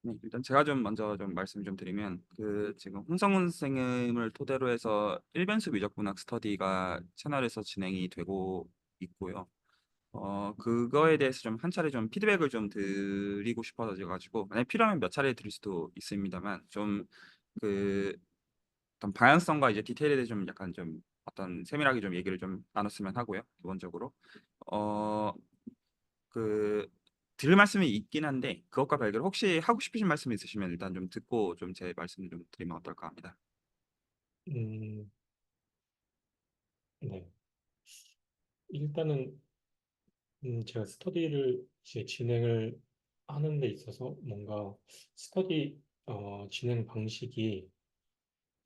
네, 일단 제가 좀 먼저 좀 말씀 좀 드리면 그 지금 홍성훈 선생님을 토대로 해서 일변수 미적분학 스터디가 채널에서 진행이 되고 있고요. 그거에 대해서 좀 한 차례 좀 피드백을 좀 드리고 싶어서 가지고 만약 필요하면 몇 차례 드릴 수도 있습니다만 좀 그 어떤 방향성과 이제 디테일에 대해 좀 약간 좀 어떤 세밀하게 좀 얘기를 좀 나눴으면 하고요. 기본적으로 어 그 드릴 말씀이 있긴 한데 그것과 별개로 혹시 하고 싶으신 말씀 있으시면 일단 좀 듣고 좀 제 말씀을 좀 드리면 어떨까 합니다. 음, 네. 일단은 제가 스터디를 이제 진행을 하는 데 있어서 뭔가 스터디 진행 방식이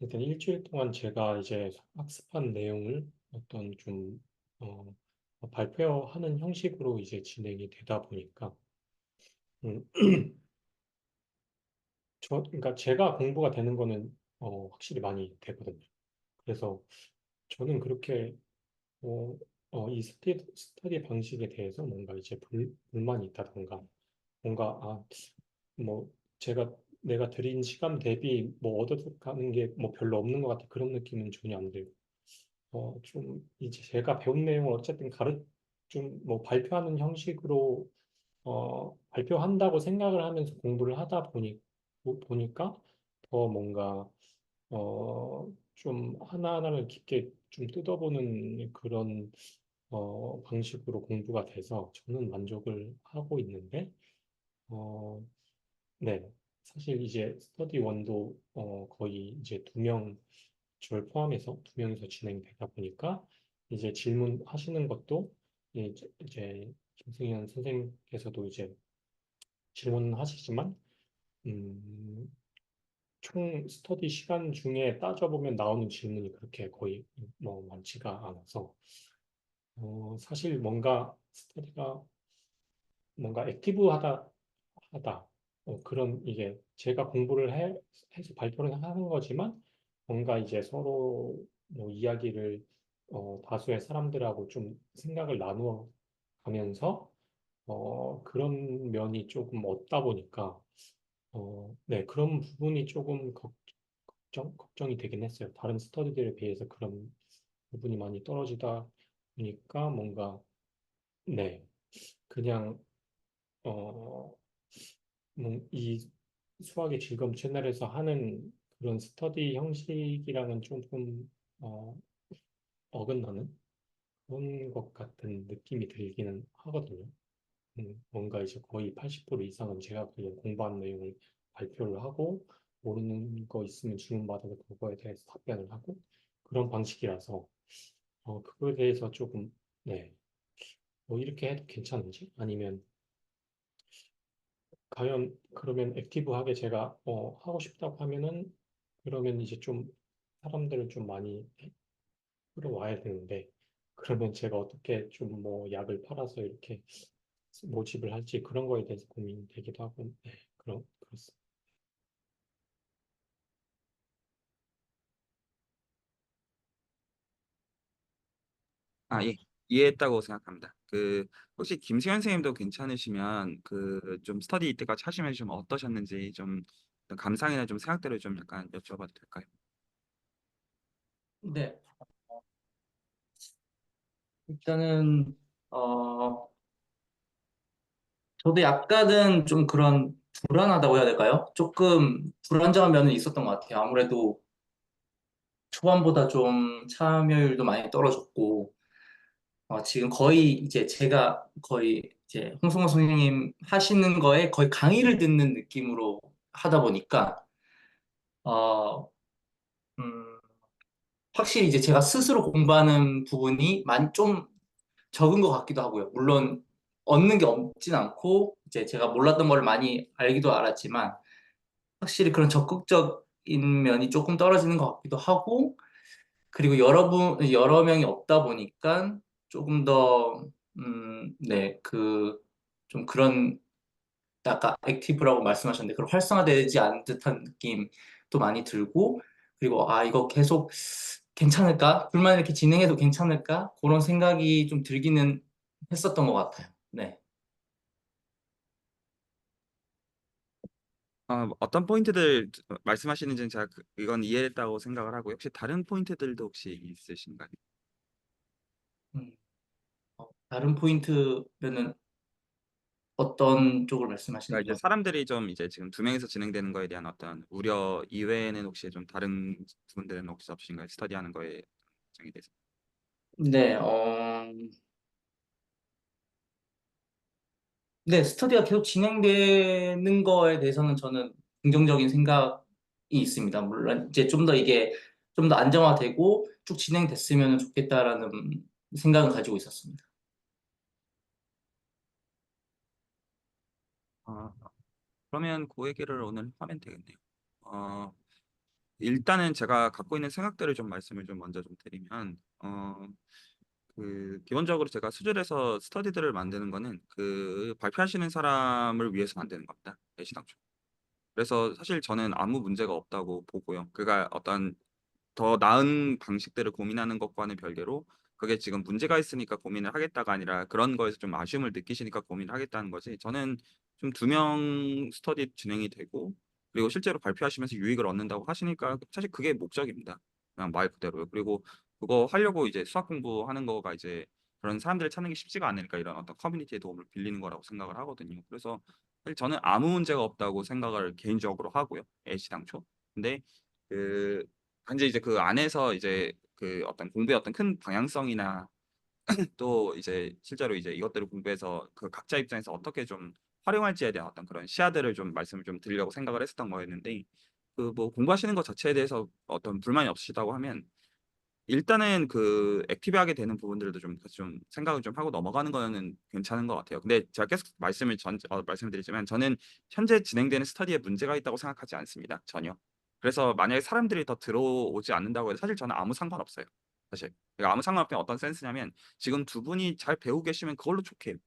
일단 일주일 동안 제가 이제 학습한 내용을 어떤 좀 어, 발표하는 형식으로 이제 진행이 되다 보니까 음, 그러니까 제가 공부가 되는 거는 확실히 많이 되거든요. 그래서 저는 그렇게 어, 이 스터디 방식에 대해서 뭔가 이제 불만이 있다던가 뭔가 뭐 제가 내가 들인 시간 대비 뭐 얻어가는 게 뭐 별로 없는 것 같아 그런 느낌은 전혀 안 들고 좀 이제 제가 배운 내용을 어쨌든 좀 뭐 발표하는 형식으로 발표한다고 생각을 하면서 공부를 하다 보니까 더 뭔가 좀 하나하나를 깊게 좀 뜯어보는 그런 방식으로 공부가 돼서 저는 만족을 하고 있는데 어, 네. 사실 이제 스터디 원도 거의 이제 저를 포함해서 두 명이서 진행되다 보니까 이제 질문하시는 것도 이제 김승현 선생님께서도 이제 질문하시지만 음, 총 스터디 시간 중에 따져보면 나오는 질문이 그렇게 거의 뭐 많지가 않아서 사실 뭔가 스터디가 뭔가 액티브하다 그런 이게 제가 해서 발표를 하는 거지만 뭔가 이제 서로 뭐 이야기를 다수의 사람들하고 좀 생각을 나누어 가면서 그런 면이 조금 없다 보니까 네 그런 부분이 조금 걱정이 되긴 했어요. 다른 스터디들에 비해서 그런 부분이 많이 떨어지다 보니까 뭔가 네 그냥 어, 이 수학의 즐거움 채널에서 하는 그런 스터디 형식이랑은 조금 어, 어긋나는 그런 것 같은 느낌이 들기는 하거든요. 뭔가 이제 거의 80% 이상은 제가 그냥 공부한 내용을 발표를 하고 모르는 거 있으면 질문받아서 그거에 대해서 답변을 하고 그런 방식이라서 그거에 대해서 조금 네, 뭐 이렇게 해도 괜찮은지 아니면 과연 그러면 액티브하게 제가 하고 싶다고 하면은 그러면 이제 좀 사람들을 좀 많이 끌어와야 되는데 그러면 제가 어떻게 좀 뭐 약을 팔아서 이렇게 모집을 할지 그런 거에 대해서 고민되기도 하고 네, 그렇습니다. 예. 이해했다고 생각합니다. 혹시 김수현 선생님도 괜찮으시면 좀 스터디 때까지 하시면 좀 어떠셨는지 좀 어떤 감상이나 좀 생각들을 좀 약간 여쭤봐도 될까요? 네, 일단은 어, 저도 약간은 좀 그런 불안하다고 해야 될까요? 조금 불안정한 면은 있었던 것 같아요. 아무래도 초반보다 좀 참여율도 많이 떨어졌고 지금 거의 이제 제가 거의 이제 홍성호 선생님 하시는 거에 거의 강의를 듣는 느낌으로 하다 보니까 어, 음, 확실히 이제 제가 스스로 공부하는 부분이 많이 좀 적은 것 같기도 하고요. 물론 얻는 게 없진 않고 이제 제가 몰랐던 걸 많이 알기도 알았지만 확실히 그런 적극적인 면이 조금 떨어지는 것 같기도 하고 그리고 여러 명이 없다 보니까 조금 더 네, 좀 그런 아까 액티브라고 말씀하셨는데 그런 활성화되지 않은 듯한 느낌도 많이 들고 그리고 이거 계속 괜찮을까? 불만 이렇게 진행해도 괜찮을까? 그런 생각이 좀 들기는 했었던 것 같아요. 네. 어떤 포인트들 말씀하시는지는 제가 이건 이해했다고 생각을 하고 혹시 다른 포인트들도 혹시 있으신가요? 음, 다른 포인트면은 어떤 쪽을 말씀하시는 그러니까 이제 거죠? 사람들이 좀 이제 지금 두 명이서 진행되는 거에 대한 어떤 우려 이외에는 혹시 좀 다른 부분들은 혹시 없으신가요? 스터디하는 거에 정에 대해서. 네, 네, 스터디가 계속 진행되는 거에 대해서는 저는 긍정적인 생각이 있습니다. 물론 이제 좀 더 이게 좀 더 안정화되고 쭉 진행됐으면 좋겠다라는 생각은 가지고 있었습니다. 아, 그러면 그 얘기를 오늘 하면 되겠네요. 어, 일단은 제가 갖고 있는 생각들을 좀 말씀을 좀 먼저 좀 드리면, 기본적으로 제가 수질에서 스터디들을 만드는 거는 그 발표하시는 사람을 위해서 만드는 겁니다. 애시당초. 그래서 사실 저는 아무 문제가 없다고 보고요. 그가 어떤 더 나은 방식들을 고민하는 것과는 별개로 그게 지금 문제가 있으니까 고민을 하겠다가 아니라 그런 거에서 좀 아쉬움을 느끼시니까 고민을 하겠다는 거지. 저는 좀 두 명 스터디 진행이 되고 그리고 실제로 발표하시면서 유익을 얻는다고 하시니까 사실 그게 목적입니다. 그냥 말 그대로요. 그리고 그거 하려고 이제 수학 공부하는 거가 이제 그런 사람들을 찾는 게 쉽지가 않으니까 이런 어떤 커뮤니티의 도움을 빌리는 거라고 생각을 하거든요. 그래서 사실 저는 아무 문제가 없다고 생각을 개인적으로 하고요. 애시당초. 근데 그 단지 이제 그 안에서 이제 그 어떤 공부의 어떤 큰 방향성이나 또 이제 실제로 이제 이것들을 공부해서 그 각자 입장에서 어떻게 좀 활용할지에 대한 어떤 그런 시야들을 좀 말씀을 좀 드리려고 생각을 했었던 거였는데 그 뭐 공부하시는 것 자체에 대해서 어떤 불만이 없으시다고 하면 일단은 그 액티브하게 되는 부분들도 좀 같이 좀 생각을 좀 하고 넘어가는 거는 괜찮은 것 같아요. 근데 제가 계속 말씀드리지만 저는 현재 진행되는 스터디에 문제가 있다고 생각하지 않습니다. 전혀. 그래서 만약에 사람들이 더 들어오지 않는다고 해도 사실 저는 아무 상관없어요. 사실. 그러니까 아무 상관없는 게 어떤 센스냐면 지금 두 분이 잘 배우고 계시면 그걸로 족해요.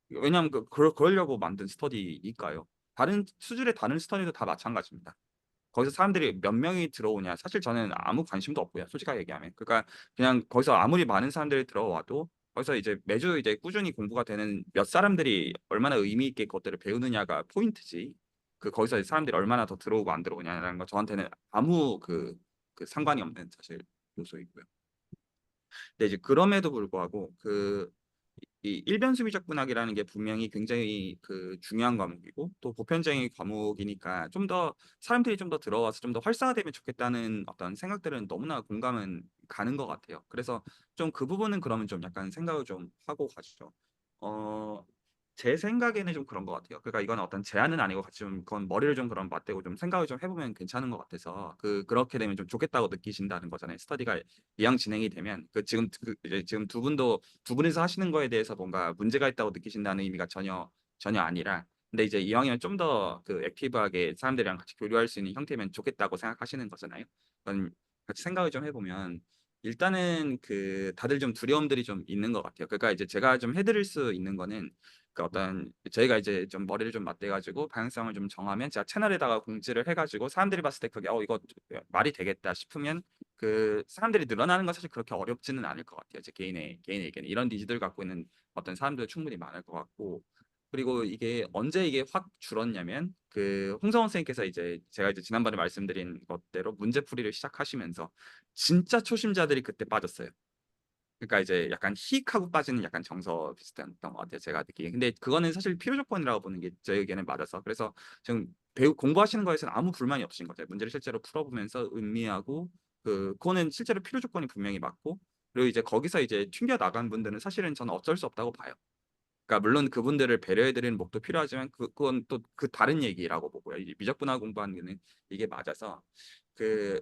왜냐하면 그러려고 만든 스터디니까요. 다른 수준의 다른 스터디도 다 마찬가지입니다. 거기서 사람들이 몇 명이 들어오냐 사실 저는 아무 관심도 없고요. 솔직하게 얘기하면. 그러니까 그냥 거기서 아무리 많은 사람들이 들어와도 거기서 이제 매주 이제 꾸준히 공부가 되는 몇 사람들이 얼마나 의미 있게 그것들을 배우느냐가 포인트지. 거기서 사람들이 얼마나 더 들어오고 안 들어오냐라는 거 저한테는 아무 그 상관이 없는 사실 요소이고요. 근데 이제 그럼에도 불구하고 이 일변수 미적분학이라는 게 분명히 굉장히 그 중요한 과목이고 또 보편적인 과목이니까 좀 더 사람들이 좀 더 들어와서 좀 더 활성화되면 좋겠다는 어떤 생각들은 너무나 공감은 가는 것 같아요. 그래서 좀 그 부분은 그러면 좀 약간 생각을 좀 하고 가시죠. 어, 제 생각에는 좀 그런 것 같아요. 그러니까 이건 어떤 제안은 아니고 같이 좀 그건 머리를 좀 그런 맞대고 좀 생각을 좀 해보면 괜찮은 것 같아서 그렇게 되면 좀 좋겠다고 느끼신다는 거잖아요. 스터디가 이왕 진행이 되면 이제 지금 두 분이서 하시는 거에 대해서 뭔가 문제가 있다고 느끼신다는 의미가 전혀 아니라 근데 이제 이왕이면 좀 더 그 액티브하게 사람들이랑 같이 교류할 수 있는 형태면 좋겠다고 생각하시는 거잖아요. 그건 같이 생각을 좀 해보면 일단은 그 다들 좀 두려움들이 좀 있는 것 같아요. 그러니까 이제 제가 좀 해드릴 수 있는 거는 그 어떤 저희가 이제 좀 머리를 좀 맞대가지고 방향성을 좀 정하면 제가 채널에다가 공지를 해가지고 사람들이 봤을 때 그게 이거 말이 되겠다 싶으면 그 사람들이 늘어나는 건 사실 그렇게 어렵지는 않을 것 같아요. 제 개인의 의견 이런 니즈들 갖고 있는 어떤 사람들 충분히 많을 것 같고 그리고 이게 언제 이게 확 줄었냐면 그 홍성원 선생님께서 이제 제가 이제 지난번에 말씀드린 것대로 문제풀이를 시작하시면서 진짜 초심자들이 그때 빠졌어요. 그러니까 이제 약간 희익하고 빠지는 약간 정서 비슷했던 것 같아요. 제가 느끼기에. 근데 그거는 사실 필요 조건이라고 보는 게 제 의견에 맞아서. 그래서 지금 공부하시는 거에서는 아무 불만이 없으신 거죠. 문제를 실제로 풀어보면서 음미하고 그거는 실제로 필요 조건이 분명히 맞고 그리고 이제 거기서 이제 튕겨 나간 분들은 사실은 저는 어쩔 수 없다고 봐요. 그러니까 물론 그분들을 배려해드리는 목도 필요하지만 그건 또 그 다른 얘기라고 보고요. 이 미적분학 공부하는 게는 이게 맞아서 그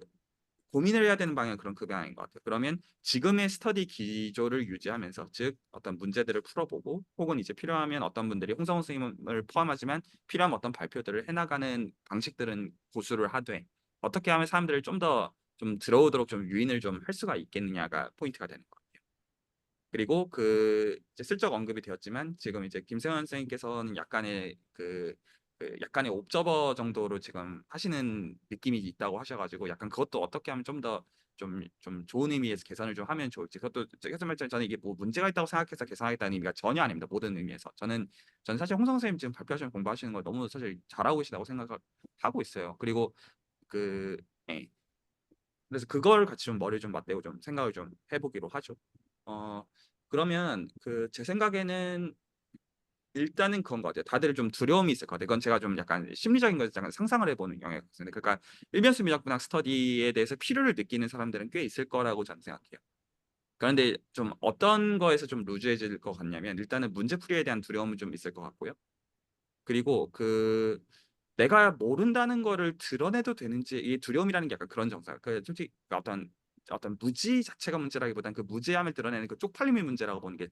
고민을 해야 되는 방향은 그런 그 방향인 것 같아요. 그러면 지금의 스터디 기조를 유지하면서 즉 어떤 문제들을 풀어보고 혹은 이제 필요하면 어떤 분들이 홍성훈 선생님을 포함하지만 필요한 어떤 발표들을 해나가는 방식들은 고수를 하되 어떻게 하면 사람들을 좀 더 좀 들어오도록 좀 유인을 좀 할 수가 있겠느냐가 포인트가 되는 것 같아요. 그리고 이제 슬쩍 언급이 되었지만 지금 이제 김세환 선생님께서는 약간의 약간의 옵저버 정도로 지금 하시는 느낌이 있다고 하셔가지고 약간 그것도 어떻게 하면 좀 더 좀 좋은 의미에서 개선을 좀 하면 좋을지. 그것도 계속 말처럼 저는 이게 뭐 문제가 있다고 생각해서 개선하겠다는 의미가 전혀 아닙니다. 모든 의미에서. 저는 사실 홍성 선생님 지금 발표하시는 공부하시는 거 너무 사실 잘하고 계시다고 생각하고 있어요. 그리고 그 예. 그래서 그걸 같이 좀 머리를 좀 맞대고 좀 생각을 좀 해보기로 하죠. 어 그러면 그 제 생각에는 일단은 그런 것 같아요. 다들 좀 두려움이 있을 것 같아요. 그건 제가 좀 약간 심리적인 것을 약간 상상을 해보는 영역이 있는데, 그러니까 일변수 미적분학 스터디에 대해서 필요를 느끼는 사람들은 꽤 있을 거라고 저는 생각해요. 그런데 좀 어떤 거에서 좀 루즈해질 것 같냐면, 일단은 문제풀이에 대한 두려움은 좀 있을 것 같고요. 그리고 그 내가 모른다는 거를 드러내도 되는지, 이 두려움이라는 게 약간 그런 정사. 그 솔직히 어떤 무지 자체가 문제라기보다는 그 무지함을 드러내는 그 쪽팔림의 문제라고 보는 게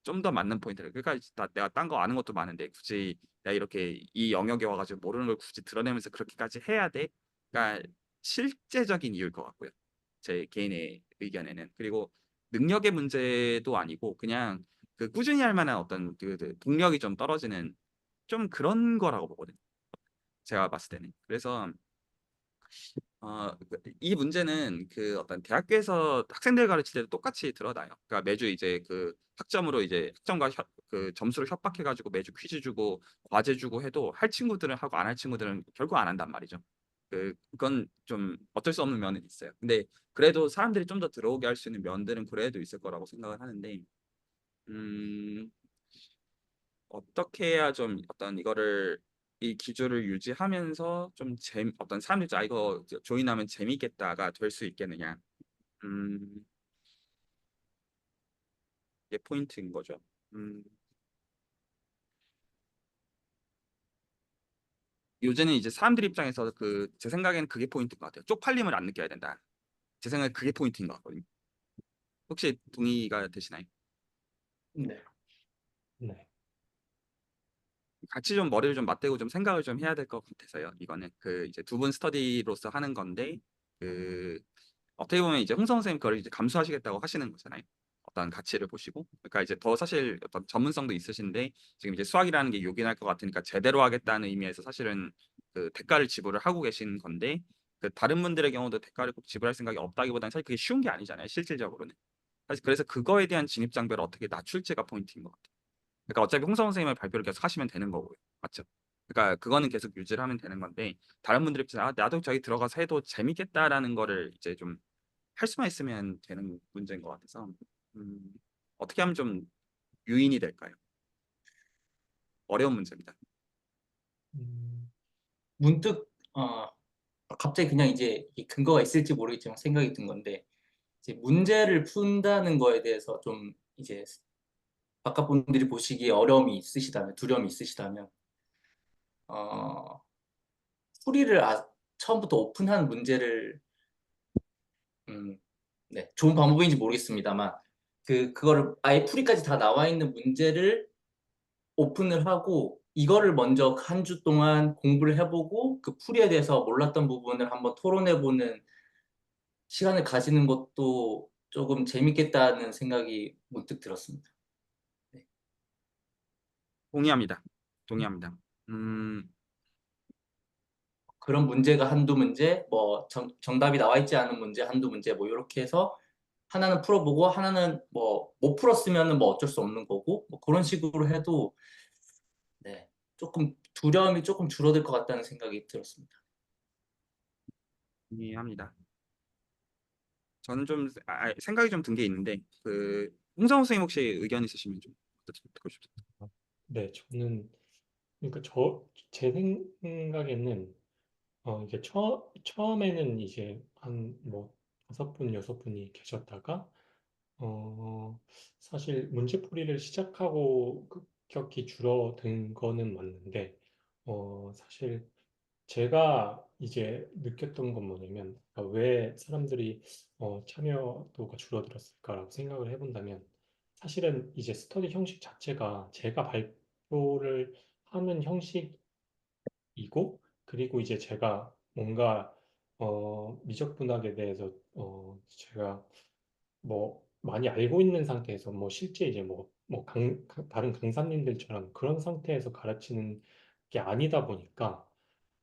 좀 더 맞는 포인트를. 그러니까 내가 딴 거 아는 것도 많은데 굳이 내가 이렇게 이 영역에 와가지고 모르는 걸 굳이 드러내면서 그렇게까지 해야 돼? 그러니까 실제적인 이유일 것 같고요. 제 개인의 의견에는. 그리고 능력의 문제도 아니고 그냥 그 꾸준히 할 만한 어떤 그 동력이 좀 떨어지는 좀 그런 거라고 보거든요. 제가 봤을 때는. 그래서 이 문제는 그 어떤 대학교에서 학생들 가르칠 때도 똑같이 드러나요. 그러니까 매주 이제 그 학점으로 이제 학점과 그 점수를 협박해가지고 매주 퀴즈 주고 과제 주고 해도 할 친구들은 하고 안 할 친구들은 결국 안 한단 말이죠. 그건 좀 어쩔 수 없는 면은 있어요. 근데 그래도 사람들이 좀 더 들어오게 할 수 있는 면들은 그래도 있을 거라고 생각을 하는데, 음, 어떻게 해야 좀 어떤 이거를 이 기조를 유지하면서 좀 어떤 사람들이 이거 조인하면 재밌겠다가 될 수 있겠느냐. 음, 이게 포인트인 거죠. 음, 요즘은 이제 사람들 입장에서 그 제 생각에는 그게 포인트인 것 같아요. 쪽팔림을 안 느껴야 된다. 제 생각에 그게 포인트인 것 같거든요. 혹시 동의가 되시나요? 네. 네. 같이 좀 머리를 좀 맞대고 좀 생각을 좀 해야 될 것 같아서요. 이거는 그 이제 두 분 스터디로서 하는 건데, 그 어떻게 보면 이제 홍성 선생님 그걸 이제 감수하시겠다고 하시는 거잖아요. 어떤 가치를 보시고. 그러니까 이제 더 사실 어떤 전문성도 있으신데 지금 이제 수학이라는 게 요긴할 것 같으니까 제대로 하겠다는 의미에서 사실은 그 대가를 지불을 하고 계신 건데, 그 다른 분들의 경우도 대가를 꼭 지불할 생각이 없다기보다는 사실 그게 쉬운 게 아니잖아요. 실질적으로는. 사실 그래서 그거에 대한 진입 장벽을 어떻게 낮출지가 포인트인 것 같아요. 그러니까 어차피 홍성 선생님의 발표를 계속 하시면 되는 거고요. 맞죠? 그러니까 그거는 계속 유지를 하면 되는 건데, 다른 분들이 나도 저기 들어가서 해도 재밌겠다라는 거를 이제 좀 할 수만 있으면 되는 문제인 것 같아서, 음, 어떻게 하면 좀 유인이 될까요? 어려운 문제입니다. 음, 문득 갑자기 그냥 이제 이 근거가 있을지 모르겠지만 생각이 든 건데 이제 문제를 푼다는 거에 대해서 좀 이제 바깥 분들이 보시기에 어려움이 있으시다면 두려움이 있으시다면 어, 풀이를 처음부터 오픈한 문제를 네, 좋은 방법인지 모르겠습니다만 그거를 아예 풀이까지 다 나와 있는 문제를 오픈을 하고 이거를 먼저 한 주 동안 공부를 해보고 그 풀이에 대해서 몰랐던 부분을 한번 토론해보는 시간을 가지는 것도 조금 재밌겠다는 생각이 문득 들었습니다. 네. 동의합니다. 동의합니다. 음, 그런 문제가 한두 문제, 뭐 정답이 나와 있지 않은 문제 한두 문제 뭐 이렇게 해서 하나는 풀어보고 하나는 뭐 못 풀었으면 뭐 어쩔 수 없는 거고 뭐 그런 식으로 해도 네, 조금 두려움이 조금 줄어들 것 같다는 생각이 들었습니다. 동의합니다. 저는 좀 생각이 좀 든 게 있는데, 그 홍성 선생님 혹시 의견 있으시면 좀 듣고 싶습니다. 네, 저는 그러니까 제 생각에는 이게 처음에는 이제 한 뭐 5분, 6분이 계셨다가 어, 사실 문제풀이를 시작하고 급격히 줄어든 거는 맞는데 사실 제가 이제 느꼈던 건 뭐냐면 그러니까 왜 사람들이 참여도가 줄어들었을까라고 생각을 해본다면 사실은 이제 스터디 형식 자체가 제가 발표를 하는 형식이고 그리고 이제 제가 뭔가 미적분학에 대해서 제가 뭐 많이 알고 있는 상태에서 뭐 실제 이제 다른 강사님들처럼 그런 상태에서 가르치는 게 아니다 보니까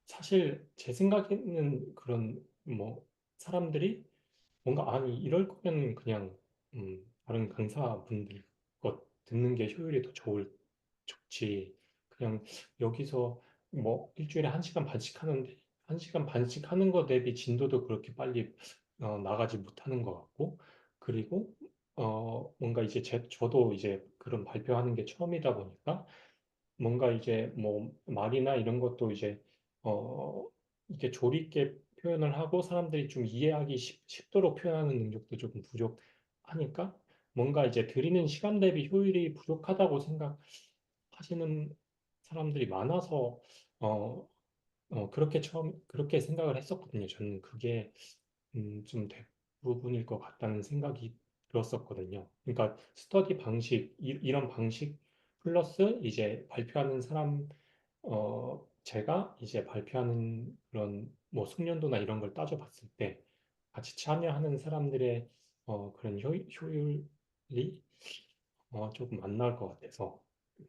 사실 제 생각에는 그런 뭐 사람들이 뭔가 아니 이럴 거면 그냥 다른 강사분들 것 듣는 게 효율이 더 좋지. 그냥 여기서 뭐 일주일에 1시간 반씩 하는데 1시간 반씩 하는 거 대비 진도도 그렇게 빨리 나가지 못하는 것 같고 그리고 뭔가 이제 저도 이제 그런 발표하는 게 처음이다 보니까 뭔가 이제 뭐 말이나 이런 것도 이제 어 이렇게 조리 있게 표현을 하고 사람들이 좀 이해하기 쉽도록 표현하는 능력도 조금 부족하니까 뭔가 이제 드리는 시간 대비 효율이 부족하다고 생각하시는 사람들이 많아서 어, 그렇게 생각을 했었거든요. 저는 그게 좀 대부분일 것 같다는 생각이 들었었거든요. 그러니까 스터디 방식, 이런 방식 플러스 이제 발표하는 사람, 제가 이제 발표하는 그런 뭐 숙련도나 이런 걸 따져봤을 때 같이 참여하는 사람들의 그런 효율이 조금 안 나을 것 같아서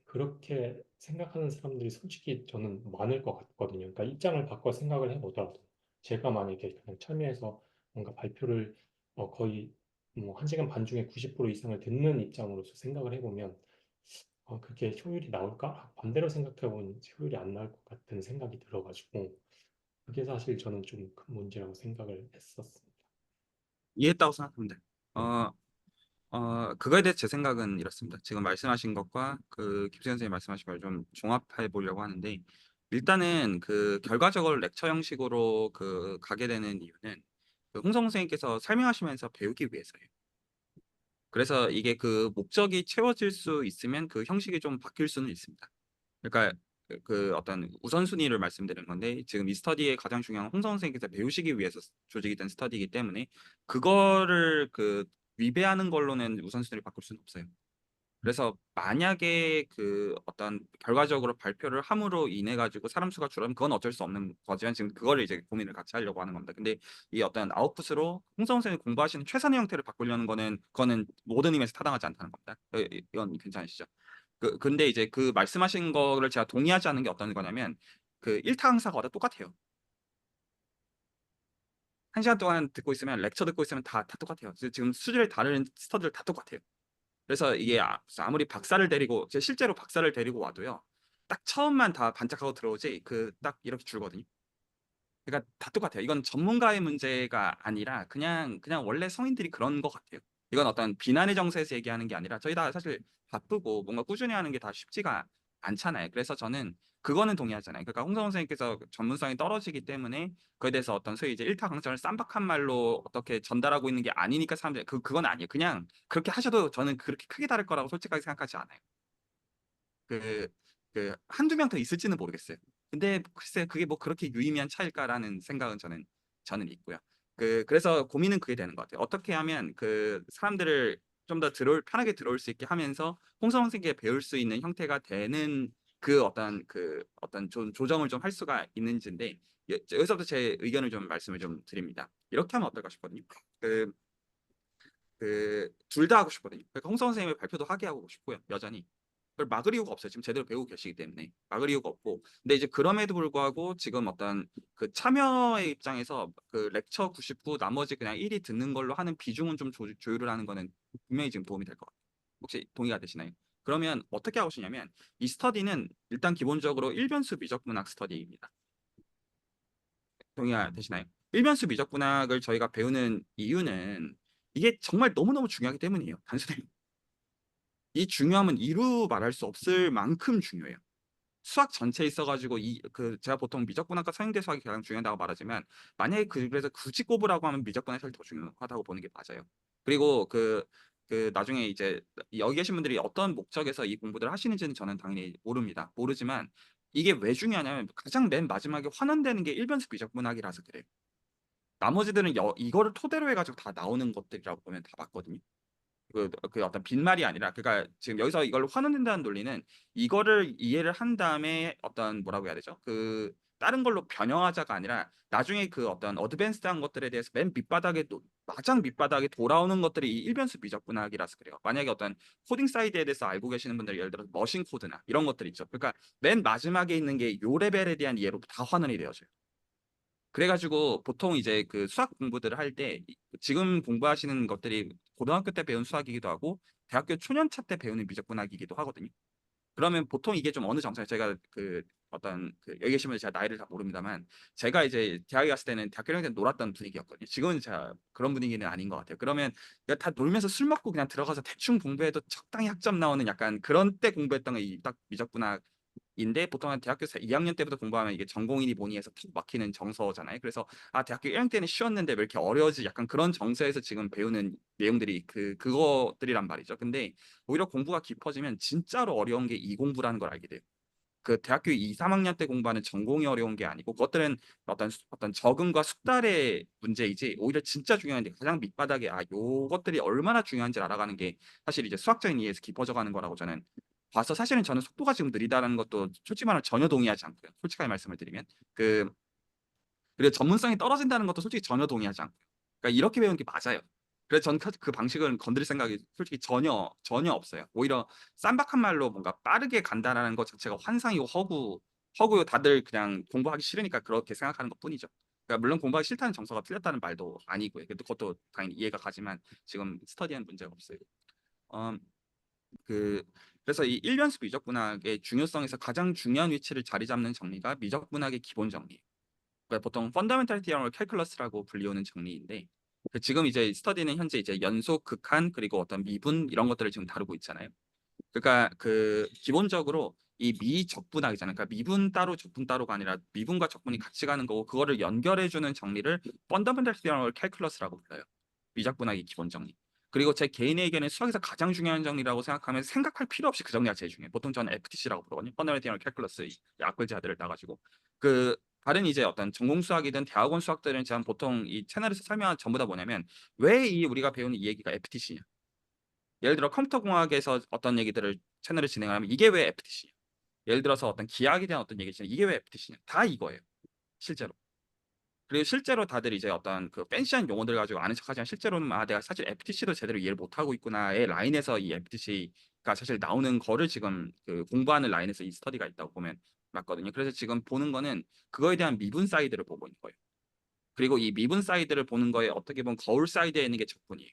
그렇게 생각하는 사람들이 솔직히 저는 많을 것 같거든요. 그러니까 입장을 바꿔 생각을 해보더라도 제가 만약에 그냥 참여해서 뭔가 발표를 거의 뭐 1시간 반 중에 90% 이상을 듣는 입장으로서 생각을 해보면 그게 효율이 나올까? 반대로 생각해보면 효율이 안 나올 것 같은 생각이 들어가지고 그게 사실 저는 좀 큰 문제라고 생각을 했었습니다. 이해했다고 생각합니다. 어, 그거에 대해 제 생각은 이렇습니다. 지금 말씀하신 것과 그 김수 선생님 말씀하신 걸 좀 종합해 보려고 하는데, 일단은 그 결과적으로 렉처 형식으로 그 가게 되는 이유는 그 홍성 선생님께서 설명하시면서 배우기 위해서예요. 그래서 이게 그 목적이 채워질 수 있으면 그 형식이 좀 바뀔 수는 있습니다. 그러니까 그 어떤 우선순위를 말씀드린 건데, 지금 이 스터디의 가장 중요한 홍성 선생님께서 배우시기 위해서 조직이 된 스터디이기 때문에 그거를 그 위배하는 걸로는 우선순위를 바꿀 수는 없어요. 그래서 만약에 그 어떤 결과적으로 발표를 함으로 인해 가지고 사람 수가 줄어들면 그건 어쩔 수 없는 거지만, 지금 그거를 이제 고민을 같이 하려고 하는 겁니다. 근데 이 어떤 아웃풋으로 홍성 선생님이 공부하시는 최선의 형태를 바꾸려는 거는 그거는 모든 의미에서 타당하지 않다는 겁니다. 이건 괜찮으시죠? 근데 이제 그 말씀하신 거를 제가 동의하지 않는 게 어떤 거냐면, 그 1타 강사가 다 똑같아요. 1시간 동안 듣고 있으면, 렉처 듣고 있으면 다 똑같아요. 지금 수준이 다른 스터디들 다 똑같아요. 그래서 이게 아무리 박사를 데리고, 제 실제로 박사를 데리고 와도요, 딱 처음만 다 반짝하고 들어오지 그 딱 이렇게 줄거든요. 그러니까 다 똑같아요. 이건 전문가의 문제가 아니라 그냥 원래 성인들이 그런 것 같아요. 이건 어떤 비난의 정서에서 얘기하는 게 아니라 저희 다 사실 바쁘고 뭔가 꾸준히 하는 게 다 쉽지가 않잖아요. 그래서 저는 그거는 동의하잖아요. 그러니까 홍성원 선생님께서 전문성이 떨어지기 때문에 그에 대해서 어떤 소위 이제 일타 강점을 쌈박한 말로 어떻게 전달하고 있는 게 아니니까 사람들이 그건 아니에요. 그냥 그렇게 하셔도 저는 그렇게 크게 다를 거라고 솔직하게 생각하지 않아요. 그, 한두 명 더 있을지는 모르겠어요. 근데 글쎄 그게 뭐 그렇게 유의미한 차일까라는 생각은 저는 있고요. 그래서 고민은 그게 되는 것 같아요. 어떻게 하면 그 사람들을 좀 더 편하게 들어올 수 있게 하면서 홍성 선생님께 배울 수 있는 형태가 되는 그 어떤 좀 조정을 좀 할 수가 있는지인데, 여기서부터 제 의견을 좀 말씀을 좀 드립니다. 이렇게 하면 어떨까 싶거든요. 그, 둘 다 하고 싶거든요. 그러니까 홍성 선생님의 발표도 하게 하고 싶고요. 여전히. 그걸 막을 이유가 없어요. 지금 제대로 배우고 계시기 때문에 막을 이유가 없고. 근데 이제 그럼에도 불구하고 지금 어떤 그 참여의 입장에서 그 렉처 99 나머지 그냥 1위 듣는 걸로 하는 비중은 좀 조율을 하는 거는 분명히 지금 도움이 될 것 같아요. 혹시 동의가 되시나요? 그러면 어떻게 하시냐면, 이 스터디는 일단 기본적으로 일변수 미적분학 스터디입니다. 동의가 되시나요? 일변수 미적분학을 저희가 배우는 이유는 이게 정말 너무너무 중요하기 때문이에요. 단순히 이 중요함은 이루 말할 수 없을 만큼 중요해요. 수학 전체에 있어가지고 제가 보통 미적분학과 서형대 수학이 가장 중요하다고 말하지만, 만약에 그래서 굳이 꼽으라고 하면 미적분학이 사실 더 중요하다고 보는 게 맞아요. 그리고 나중에 이제 여기 계신 분들이 어떤 목적에서 이 공부들을 하시는지는 저는 당연히 모르지만 이게 왜 중요하냐면, 가장 맨 마지막에 환원되는 게 일변수 미적분학이라서 그래요. 나머지들은 이거를 토대로 해가지고 다 나오는 것들이라고 보면 다 맞거든요. 그 어떤 빈말이 아니라, 그러니까 지금 여기서 이걸 환원된다는 논리는 이거를 이해를 한 다음에 어떤 뭐라고 해야 되죠? 그 다른 걸로 변형하자가 아니라, 나중에 그 어떤 어드밴스드한 것들에 대해서 맨 밑바닥에 마장 밑바닥에 돌아오는 것들이 이 일변수 미적분학이라서 그래요. 만약에 어떤 코딩 사이드에 대해서 알고 계시는 분들, 예를 들어 머신 코드나 이런 것들 있죠. 그러니까 맨 마지막에 있는 게 요 레벨에 대한 이해로 다 환원이 되어져요. 그래가지고 보통 이제 그 수학 공부들을 할 때 지금 공부하시는 것들이 고등학교 때 배운 수학이기도 하고 대학교 초년차 때 배우는 미적분학이기도 하거든요. 그러면 보통 이게 좀 어느 정도 제가 그 어떤 그 여기 계신 분들 제가 나이를 다 모릅니다만 제가 이제 대학에 갔을 때는 대학교 1학년 때 놀았던 분위기였거든요. 지금은 제가 그런 분위기는 아닌 것 같아요. 그러면 그냥 다 놀면서 술 먹고 그냥 들어가서 대충 공부해도 적당히 학점 나오는 약간 그런 때 공부했던 게 이 딱 미적분학 인데 보통 한 대학교 2학년 때부터 공부하면 이게 전공이니 뭐니 해서 툭 막히는 정서잖아요. 그래서 아 대학교 1학년 때는 쉬웠는데 왜 이렇게 어려워지 약간 그런 정서에서 지금 배우는 내용들이 그것들이란 말이죠. 근데 오히려 공부가 깊어지면 진짜로 어려운 게 이 공부라는 걸 알게 돼요. 그 대학교 2, 3학년 때 공부하는 전공이 어려운 게 아니고 그것들은 어떤 적응과 숙달의 문제이지 오히려 진짜 중요한 게 가장 밑바닥에 아 요것들이 얼마나 중요한지 알아가는 게 사실 이제 수학적인 이해에서 깊어져 가는 거라고 저는 봐서 사실은 저는 속도가 지금 느리다는 것도 솔직히 말하면 전혀 동의하지 않고요. 솔직하게 말씀을 드리면 그 그리고 전문성이 떨어진다는 것도 솔직히 전혀 동의하지 않고요. 그러니까 이렇게 배우는 게 맞아요. 그래서 저는 그 방식을 건드릴 생각이 솔직히 전혀 없어요. 오히려 쌈박한 말로 뭔가 빠르게 간다라는 것 자체가 환상이고 허구요. 다들 그냥 공부하기 싫으니까 그렇게 생각하는 것뿐이죠. 그러니까 물론 공부하기 싫다는 정서가 틀렸다는 말도 아니고요. 그것도 당연히 이해가 가지만 지금 스터디엔 문제가 없어요. 음, 그 그래서 이 일변수 미적분학의 중요성에서 가장 중요한 위치를 자리 잡는 정리가 미적분학의 기본 정리예요. 그러니까 보통 펀더멘탈 티어럴 캘큘러스라고 불리우는 정리인데 지금 이제 스터디는 현재 이제 연속, 극한 그리고 어떤 미분 이런 것들을 지금 다루고 있잖아요. 그러니까 그 기본적으로 이 미적분학이잖아요. 그러니까 미분 따로 적분 따로가 아니라 미분과 적분이 같이 가는 거고 그거를 연결해 주는 정리를 펀더멘탈 티어럴 캘큘러스라고 불러요. 미적분학의 기본 정리. 그리고 제 개인의 의견은 수학에서 가장 중요한 정리라고 생각하면 생각할 필요 없이 그 정리가 제일 중요해요. 보통 저는 FTC라고 부르거든요. 펀더멘탈 티어럴 캘큘러스 약글자들을 따가지고 그 다른 이제 어떤 전공 수학이든 대학원 수학들은 제가 보통 이 채널에서 설명한 전부 다 뭐냐면 왜 이 우리가 배우는 이 얘기가 FTC냐. 예를 들어 컴퓨터 공학에서 어떤 얘기들을 채널을 진행하면 이게 왜 FTC냐. 예를 들어서 어떤 기하학에 대한 어떤 얘기를 이게 왜 FTC냐. 다 이거예요. 실제로. 그리고 실제로 다들 이제 어떤 그 팬시한 용어들 가지고 아는 척하지만 실제로는 아 내가 사실 FTC도 제대로 이해를 못하고 있구나의 라인에서 이 FTC가 사실 나오는 거를 지금 그 공부하는 라인에서 이 스터디가 있다고 보면 맞거든요. 그래서 지금 보는 거는 그거에 대한 미분 사이드를 보고 있는 거예요. 그리고 이 미분 사이드를 보는 거에 어떻게 보면 거울 사이드에 있는 게 적분이에요.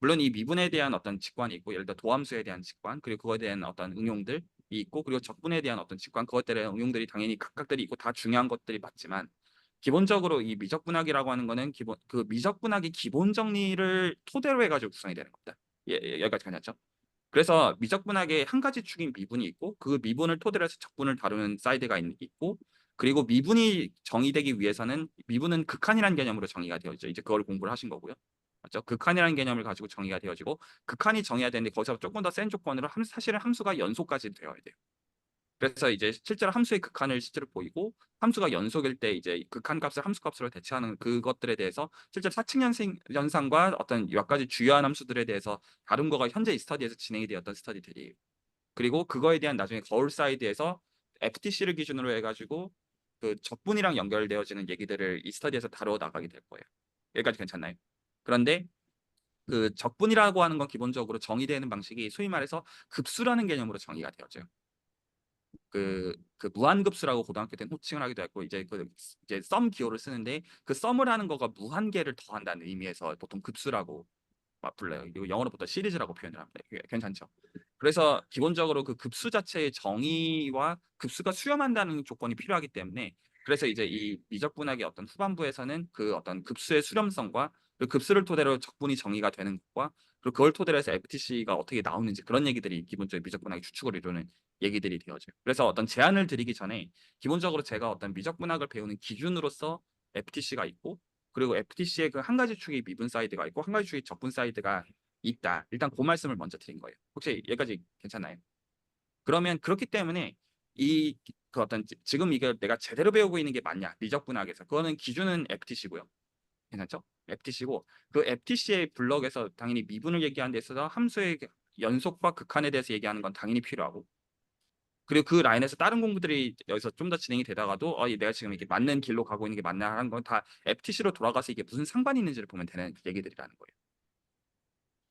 물론 이 미분에 대한 어떤 직관이 있고 예를 들어 도함수에 대한 직관 그리고 그거에 대한 어떤 응용들이 있고 그리고 적분에 대한 어떤 직관 그것들의 응용들이 당연히 각각들이 있고 다 중요한 것들이 맞지만 기본적으로 이 미적분학이라고 하는 거는 기본 그 미적분학의 기본 정리를 토대로 해가지고 구성이 되는 겁니다. 여기까지 괜찮죠? 그래서 미적분학의 한 가지 축인 미분이 있고 그 미분을 토대로 해서 적분을 다루는 사이드가 있고 그리고 미분이 정의되기 위해서는 미분은 극한이라는 개념으로 정의가 되어져 이제 그걸 공부를 하신 거고요. 맞죠? 극한이라는 개념을 가지고 정의가 되어지고 극한이 정의가 되는데 거기서 조금 더 센 조건으로 사실은 함수가 연속까지 되어야 돼요. 그래서 이제 실제로 함수의 극한을 실제로 보이고 함수가 연속일 때 이제 극한 값을 함수 값으로 대체하는 그것들에 대해서 실제 사칙 연산과 어떤 몇 가지 주요한 함수들에 대해서 다른 거가 현재 이 스터디에서 진행이 되었던 스터디들이에요. 그리고 그거에 대한 나중에 거울 사이드에서 FTC를 기준으로 해가지고 그 적분이랑 연결되어지는 얘기들을 이 스터디에서 다루어 나가게 될 거예요. 여기까지 괜찮나요? 그런데 그 적분이라고 하는 건 기본적으로 정의되는 방식이 소위 말해서 급수라는 개념으로 정의가 되어져요. 그 무한급수라고 고등학교 때는 호칭을 하기도 했고 이제 썸 기호를 쓰는데 그 썸을 하는 거가 무한계를 더한다는 의미에서 보통 급수라고 막 불러요. 이거 영어로 보통 시리즈라고 표현을 합니다. 괜찮죠? 그래서 기본적으로 그 급수 자체의 정의와 급수가 수렴한다는 조건이 필요하기 때문에 그래서 이제 이 미적분학의 어떤 후반부에서는 그 어떤 급수의 수렴성과 그 급수를 토대로 적분이 정의가 되는 것과 그리고 그걸 토대로 해서 FTC가 어떻게 나오는지 그런 얘기들이 기본적인 미적분학의 추측을 이루는 얘기들이 되어져요. 그래서 어떤 제안을 드리기 전에 기본적으로 제가 어떤 미적분학을 배우는 기준으로서 FTC가 있고 그리고 FTC의 그 한 가지 축이 미분 사이드가 있고 한 가지 축이 적분 사이드가 있다. 일단 그 말씀을 먼저 드린 거예요. 혹시 여기까지 괜찮나요? 그러면 그렇기 때문에 이 그 어떤 지금 이게 내가 제대로 배우고 있는 게 맞냐 미적분학에서 그거는 기준은 FTC고요. 괜찮죠? FTC고 그 FTC의 블럭에서 당연히 미분을 얘기하는 데 있어서 함수의 연속과 극한에 대해서 얘기하는 건 당연히 필요하고 그리고 그 라인에서 다른 공부들이 여기서 좀 더 진행이 되다가도 내가 지금 이게 맞는 길로 가고 있는 게 맞나 하는 건 다 FTC로 돌아가서 이게 무슨 상관이 있는지를 보면 되는 얘기들이라는 거예요.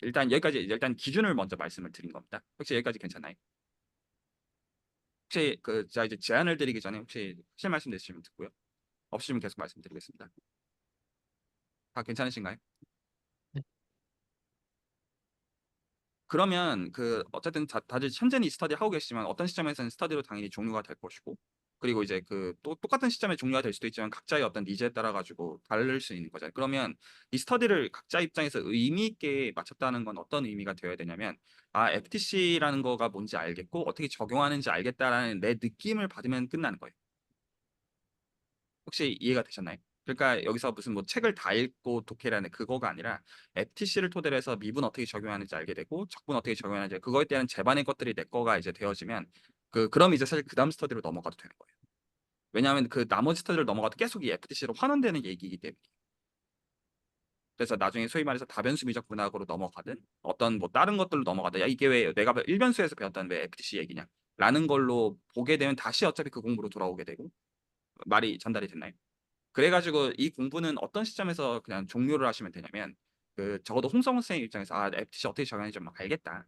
일단 여기까지 일단 기준을 먼저 말씀을 드린 겁니다. 혹시 여기까지 괜찮나요? 혹시 그 제가 이제 제안을 드리기 전에 혹시 하실 말씀 있으시면 듣고요. 없으시면 계속 말씀드리겠습니다. 다 괜찮으신가요? 그러면 그 어쨌든 다들 현재는 이 스터디 하고 계시지만 어떤 시점에서는 스터디로 당연히 종료가 될 것이고, 그리고 이제 그 또 똑같은 시점에 종료가 될 수도 있지만 각자의 어떤 니즈에 따라 가지고 다를 수 있는 거잖아요. 그러면 이 스터디를 각자 입장에서 의미 있게 마쳤다는 건 어떤 의미가 되어야 되냐면, 아, FTC라는 거가 뭔지 알겠고 어떻게 적용하는지 알겠다라는 내 느낌을 받으면 끝나는 거예요. 혹시 이해가 되셨나요? 그러니까 여기서 무슨 뭐 책을 다 읽고 독해라는 그거가 아니라 FTC를 토대로 해서 미분 어떻게 적용하는지 알게 되고 적분 어떻게 적용하는지, 그거에 대한 제반의 것들이 내 거가 이제 되어지면 그럼 이제 사실 그 다음 스터디로 넘어가도 되는 거예요. 왜냐하면 그 나머지 스터디를 넘어가도 계속 이 FTC로 환원되는 얘기이기 때문에. 그래서 나중에 소위 말해서 다변수 미적 분학으로 넘어가든 어떤 뭐 다른 것들로 넘어가든, 야, 이게 왜 내가 일변수에서 배웠던 왜 FTC 얘기냐 라는 걸로 보게 되면 다시 어차피 그 공부로 돌아오게 되고. 말이 전달이 됐나요? 그래가지고 이 공부는 어떤 시점에서 그냥 종료를 하시면 되냐면, 적어도 홍성우 선생님 입장에서 아, FTC 어떻게 적용하는지 좀 알겠다.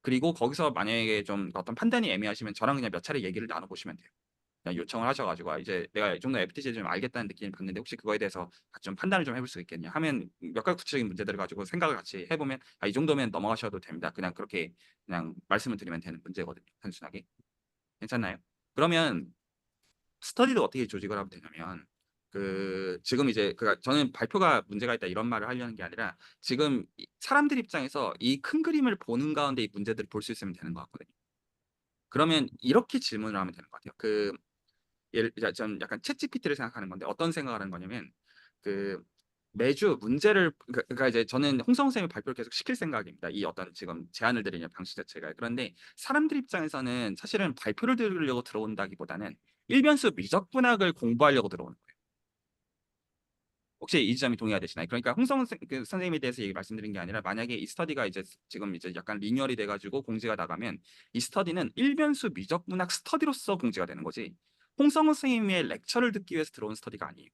그리고 거기서 만약에 좀 어떤 판단이 애매하시면 저랑 그냥 몇 차례 얘기를 나눠보시면 돼요. 그냥 요청을 하셔가지고, 아, 이제 내가 이 정도 FTC 좀 알겠다는 느낌을 받는데 혹시 그거에 대해서 같이 좀 판단을 좀 해볼 수 있겠냐 하면 몇 가지 구체적인 문제들을 가지고 생각을 같이 해보면, 아, 이 정도면 넘어가셔도 됩니다. 그냥 그렇게 그냥 말씀을 드리면 되는 문제거든요. 단순하게. 괜찮나요? 그러면 스터디도 어떻게 조직을 하면 되냐면, 지금 이제 저는 발표가 문제가 있다 이런 말을 하려는 게 아니라, 지금 사람들 입장에서 이 큰 그림을 보는 가운데 이 문제들을 볼 수 있으면 되는 것 같거든요. 그러면 이렇게 질문을 하면 되는 것 같아요. 전 약간 챗 GPT를 생각하는 건데, 어떤 생각을 하는 거냐면, 그 매주 문제를 그러니까 이제 저는 홍성 쌤이 발표를 계속 시킬 생각입니다. 이 어떤 지금 제안을 드리는 방식 자체가. 그런데 사람들 입장에서는 사실은 발표를 들으려고 들어온다기보다는 일변수 미적분학을 공부하려고 들어오는 거예요. 혹시 이 지점이 동의가 되시나요? 그러니까 선생님에 대해서 얘기 말씀드린 게 아니라, 만약에 이 스터디가 이제 지금 이제 약간 리뉴얼이 돼가지고 공지가 나가면 이 스터디는 일변수 미적분학 스터디로서 공지가 되는 거지, 홍성우 선생님의 렉처를 듣기 위해서 들어온 스터디가 아니에요.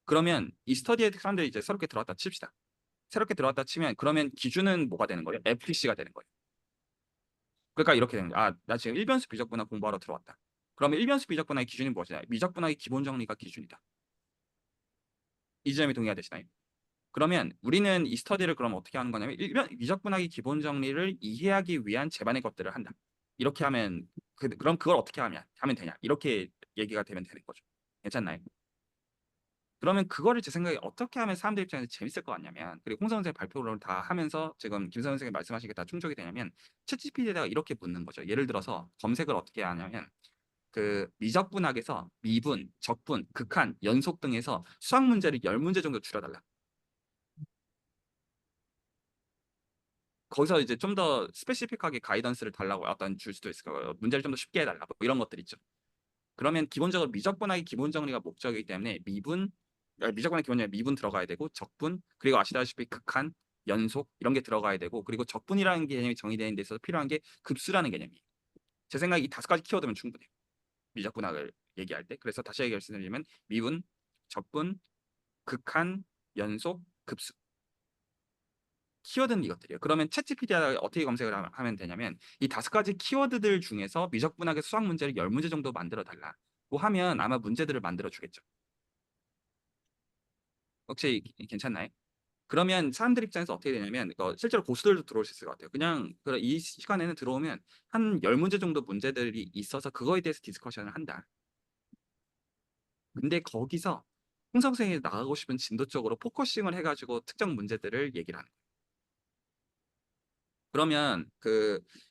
그러면 이 스터디에 사람들이 이제 새롭게 들어왔다 칩시다. 새롭게 들어왔다 치면 그러면 기준은 뭐가 되는 거예요? FTC가 되는 거예요. 그러니까 이렇게 되는 거예요. 아, 나 지금 일변수 미적분학 공부하러 들어왔다. 그러면 일변수 미적분학의 기준이 무엇이냐? 미적분학의 기본 정리가 기준이다. 이 점이 동의가 되시나요? 그러면 우리는 이 스터디를 그럼 어떻게 하는 거냐면, 미적분학의 기본 정리를 이해하기 위한 제반의 것들을 한다. 이렇게 하면 그럼 그걸 어떻게 하면 되냐? 이렇게 얘기가 되면 되는 거죠. 괜찮나요? 그러면 그거를 제 생각에 어떻게 하면 사람들 입장에서 재밌을 것 같냐면, 그리고 홍성 선생 발표를 다 하면서 지금 김선 선생님 말씀하신 게 다 충족이 되냐면, 챗GPT에다가 이렇게 묻는 거죠. 예를 들어서 검색을 어떻게 하냐면, 미적분학에서 미분, 적분, 극한, 연속 등에서 수학 문제를 10문제 정도 줄여달라. 거기서 이제 좀 더 스페시픽하게 가이던스를 달라고 어떤 줄 수도 있을 거예요. 문제를 좀 더 쉽게 해달라. 뭐 이런 것들 있죠. 그러면 기본적으로 미적분학의 기본 정리가 목적이기 때문에 미적분의 기본 정리 미분 들어가야 되고, 적분, 그리고 아시다시피 극한, 연속 이런 게 들어가야 되고, 그리고 적분이라는 개념이 정의되는 데 있어서 필요한 게 급수라는 개념이에요. 제 생각에 이 5가지 키워드면 충분해요. 미적분학을 얘기할 때. 그래서 다시 말씀드리면 미분, 적분, 극한, 연속, 급수. 키워드는 이것들이에요. 그러면 챗GPT에 어떻게 검색을 하면 되냐면, 이 5가지 키워드들 중에서 미적분학의 수학 문제를 10문제 정도 만들어 달라고 하면 아마 문제들을 만들어 주겠죠. 혹시 괜찮나요? 그러면 사람들 입장에서 어떻게 되냐면, 실제로 고수들도 들어올 수 있을 것 같아요. 그냥 이 시간에는 들어오면 한 10문제 정도 문제들이 있어서 그거에 대해서 디스커션을 한다. 근데 거기서 홍성 선생이 나가고 싶은 진도 쪽으로 포커싱을 해가지고 특정 문제들을 얘기를 하는 거예요. 그러면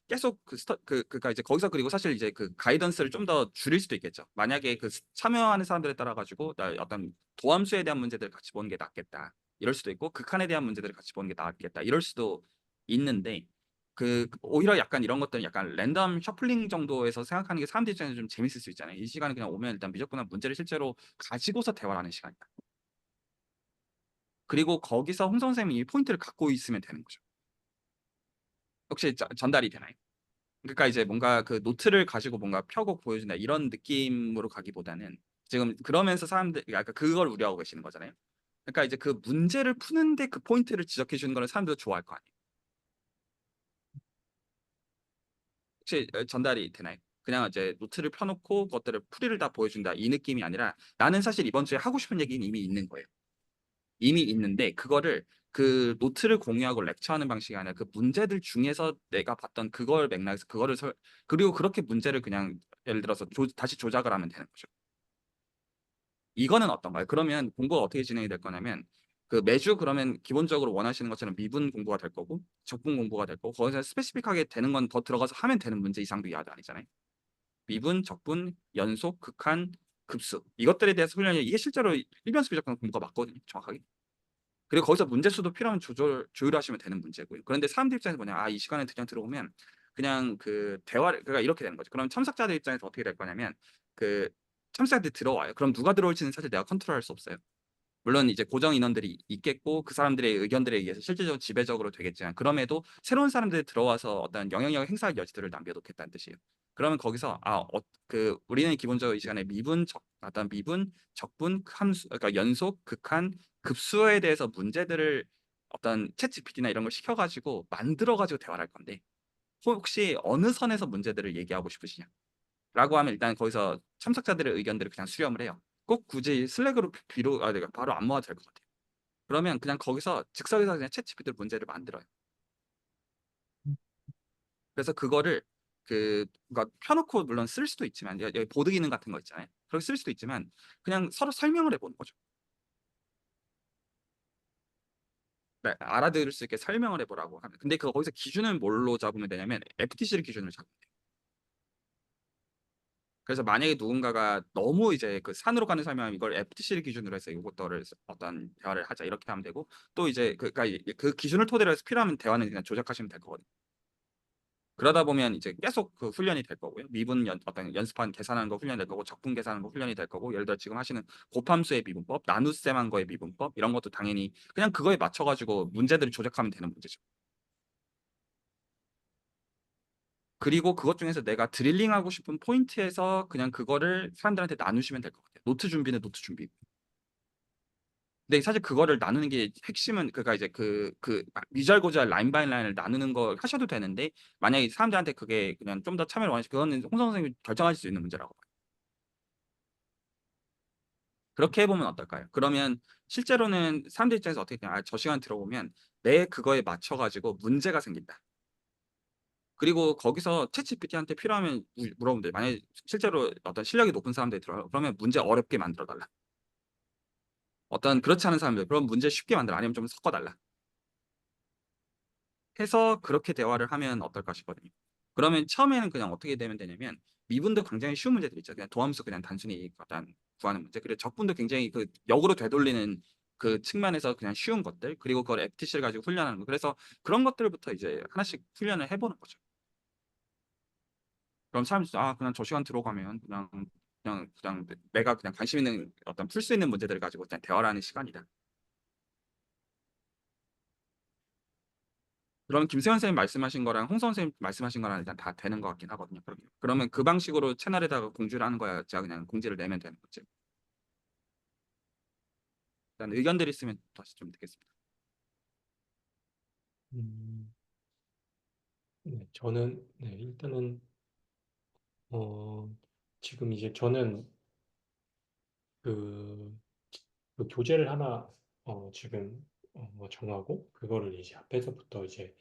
계속 그니까 이제 거기서, 그리고 사실 이제 그 가이던스를 좀 더 줄일 수도 있겠죠. 만약에 참여하는 사람들에 따라 가지고 나 어떤 도함수에 대한 문제들을 같이 보는 게 낫겠다, 이럴 수도 있고, 극한에 대한 문제들을 같이 보는 게 낫겠다, 이럴 수도 있는데, 오히려 약간 이런 것들은 약간 랜덤 셔플링 정도에서 생각하는 게 사람들 입장에서 좀 재밌을 수 있잖아요. 이 시간에 그냥 오면 일단 미적분한 문제를 실제로 가지고서 대화를 하는 시간이다. 그리고 거기서 홍 선생님이 이 포인트를 갖고 있으면 되는 거죠. 혹시 전달이 되나요? 그러니까 이제 뭔가 그 노트를 가지고 뭔가 펴고 보여준다 이런 느낌으로 가기보다는, 지금 그러면서 사람들, 그러니까 그걸 우려하고 계시는 거잖아요. 그러니까 이제 그 문제를 푸는데 그 포인트를 지적해 주는 거는 사람들도 좋아할 거 아니에요. 혹시 전달이 되나요? 그냥 이제 노트를 펴놓고 그것들을 풀이를 다 보여준다 이 느낌이 아니라 나는 사실 이번 주에 하고 싶은 얘기는 이미 있는 거예요. 이미 있는데 그거를 그 노트를 공유하고 렉처하는 방식이 아니라 그 문제들 중에서 내가 봤던 그걸 맥락에서 그리고 그렇게 문제를 그냥 예를 들어서 다시 조작을 하면 되는 거죠. 이거는 어떤가요? 그러면 공부가 어떻게 진행이 될 거냐면 그 매주 그러면 기본적으로 원하시는 것처럼 미분 공부가 될 거고 적분 공부가 될 거고 거기서 스페시픽하게 되는 건 더 들어가서 하면 되는 문제 이상도 이하도 아니잖아요. 미분, 적분, 연속, 극한, 급수 이것들에 대해서 훈련이 이게 실제로 일변수 비적분 공부가 맞거든요. 정확하게. 그리고 거기서 문제 수도 필요하면 조율하시면 되는 문제고요. 그런데 사람들 입장에서 뭐냐, 아, 이 시간에 그냥 들어오면 그냥 그 대화를 그러니까 이렇게 되는 거죠. 그럼 참석자들 입장에서 어떻게 될 거냐면 그 참석자들이 들어와요. 그럼 누가 들어올지는 사실 내가 컨트롤할 수 없어요. 물론 이제 고정 인원들이 있겠고 그 사람들의 의견들에 의해서 실질적으로 지배적으로 되겠지만 그럼에도 새로운 사람들이 들어와서 어떤 영향력을 행사할 여지들을 남겨놓겠다는 뜻이에요. 그러면 거기서 그 우리는 기본적으로 이 시간에 어떤 미분, 적분, 함수, 그러니까 연속, 극한, 급수에 대해서 문제들을 어떤 챗 GPT나 이런 걸 시켜가지고 만들어가지고 대화를 할 건데 혹시 어느 선에서 문제들을 얘기하고 싶으시냐? 라고 하면 일단 거기서 참석자들의 의견들을 그냥 수렴을 해요. 꼭 굳이 슬랙으로 내가 바로 안 모아도 될 것 같아요. 그러면 그냥 거기서 즉석에서 그냥 챗 GPT 문제를 만들어요. 그래서 그거를 그러니까 펴놓고 물론 쓸 수도 있지만 여기 보드 기능 같은 거 있잖아요. 그렇게 쓸 수도 있지만 그냥 서로 설명을 해보는 거죠. 네, 알아들을 수 있게 설명을 해보라고 하면. 근데 그 거기서 기준을 뭘로 잡으면 되냐면 FTC를 기준으로 잡으면 돼요. 그래서 만약에 누군가가 너무 이제 그 산으로 가는 설명하면 이걸 FTC를 기준으로 해서 이것들을 어떤 대화를 하자 이렇게 하면 되고 또 이제 그러니까 그 기준을 토대로 해서 필요하면 대화는 그냥 조작하시면 될 거거든요. 그러다 보면 이제 계속 그 훈련이 될 거고요. 어떤 연습한 계산하는 거 훈련이 될 거고 적분 계산하는 거 훈련이 될 거고 예를 들어 지금 하시는 곱함수의 미분법, 나눗셈 한 거의 미분법 이런 것도 당연히 그냥 그거에 맞춰가지고 문제들을 조작하면 되는 문제죠. 그리고 그것 중에서 내가 드릴링하고 싶은 포인트에서 그냥 그거를 사람들한테 나누시면 될 것 같아요. 노트 준비는 노트 준비. 근데 사실 그거를 나누는 게 핵심은 그니까 이제 미절고절 라인 바이 라인을 나누는 걸 하셔도 되는데 만약에 사람들한테 그게 그냥 좀 더 참여를 원하시 그거는 홍성 선생님이 결정하실 수 있는 문제라고 봐요. 그렇게 해보면 어떨까요? 그러면 실제로는 사람들 입장에서 어떻게 그냥 저 시간 들어보면 내 그거에 맞춰가지고 문제가 생긴다. 그리고 거기서 챗GPT한테 필요하면 물어보면 돼요. 만약에 실제로 어떤 실력이 높은 사람들이 들어요. 그러면 문제 어렵게 만들어 달라. 어떤 그렇지 않은 사람들 그럼 문제 쉽게 만들어 아니면 좀 섞어달라. 해서 그렇게 대화를 하면 어떨까 싶거든요. 그러면 처음에는 그냥 어떻게 되면 되냐면 미분도 굉장히 쉬운 문제들 있죠. 그냥 도함수 그냥 단순히 일단 구하는 문제. 그리고 적분도 굉장히 그 역으로 되돌리는 그 측면에서 그냥 쉬운 것들 그리고 그걸 FTC를 가지고 훈련하는 거. 그래서 그런 것들부터 이제 하나씩 훈련을 해보는 거죠. 그럼 사람들이 그냥 저 시간 들어가면 그냥 내가 그냥 관심 있는 어떤 풀 수 있는 문제들을 가지고 그냥 대화를 하는 시간이다. 그럼 김세현 선생님 말씀하신 거랑 홍성 선생님 말씀하신 거랑 일단 다 되는 것 같긴 하거든요. 그러면 그 방식으로 채널에다가 공지를 하는 거야. 제가 그냥 공지를 내면 되는 거지. 일단 의견들 있으면 다시 좀 듣겠습니다. 음, 네, 저는 네, 일단은 어, 지금 이제 저는 그, 그 교재를 하나 지금 정하고 그거를 이제 앞에서부터 이제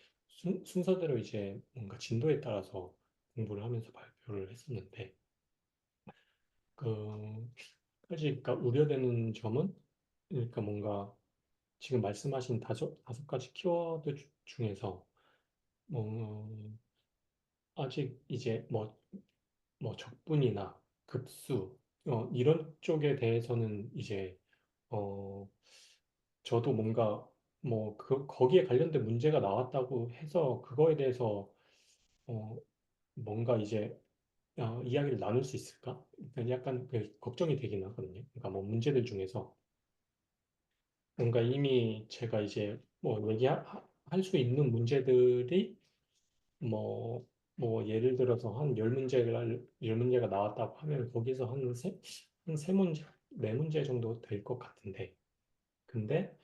순서대로 이제 뭔가 진도에 따라서 공부를 하면서 발표를 했었는데 그 까지 그러니까 우려되는 점은 그러니까 뭔가 지금 말씀하신 다섯 가지 키워드 중에서 아직 이제 뭐 적분이나 급수 이런 쪽에 대해서는 이제 어 저도 뭔가 뭐 거기에 관련된 문제가 나왔다고 해서 그거에 대해서 어 뭔가 이제 이야기를 나눌 수 있을까? 그러니까 약간 걱정이 되긴 하거든요. 그러니까 뭐 문제들 중에서 뭔가 이미 제가 이제 뭐 얘기할 수 있는 문제들이 뭐, 뭐 예를 들어서 한 열 문제가 나왔다고 하면 거기서 한 세 문제, 네 문제 정도 될 것 같은데 근데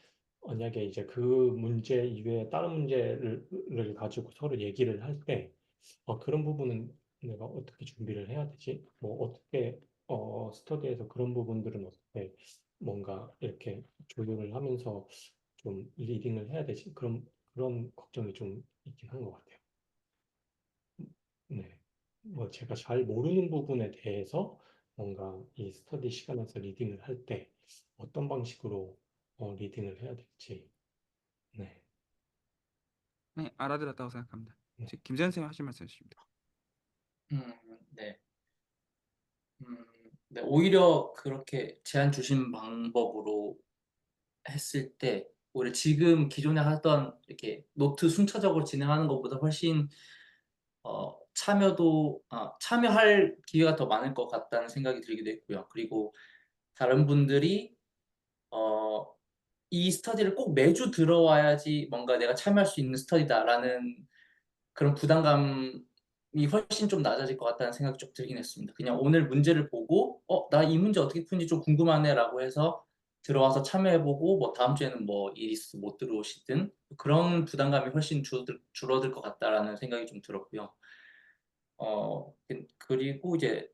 만약에 이제 그 문제 이외에 다른 문제를 가지고 서로 얘기를 할 때 그런 부분은 내가 어떻게 준비를 해야 되지? 뭐 어떻게 스터디에서 그런 부분들은 어떻게 뭔가 이렇게 조율을 하면서 좀 리딩을 해야 되지? 그런 걱정이 좀 있긴 한 것 같아요. 네. 뭐 제가 잘 모르는 부분에 대해서 뭔가 이 스터디 시간에서 리딩을 할 때 어떤 방식으로 리딩을 해야 될지. 네. 네, 알아들었다고 생각합니다. 네. 김재현 선생님 하실 말씀 해주십니다. 네. 네. 오히려 그렇게 제안 주신 방법으로 했을 때 오히려 지금 기존에 하던 이렇게 노트 순차적으로 진행하는 것보다 훨씬 참여할 기회가 더 많을 것 같다는 생각이 들기도 했고요. 그리고 다른 분들이 어, 이 스터디를 꼭 매주 들어와야지 뭔가 내가 참여할 수 있는 스터디다라는 그런 부담감이 훨씬 좀 낮아질 것 같다는 생각이 좀 들긴 했습니다. 그냥 오늘 문제를 보고 나 이 문제 어떻게 푸는지 좀 궁금하네라고 해서 들어와서 참여해보고 뭐 다음 주에는 뭐 일이 있어서 못 들어오시든 그런 부담감이 훨씬 줄어들 것 같다라는 생각이 좀 들었고요. 그리고 이제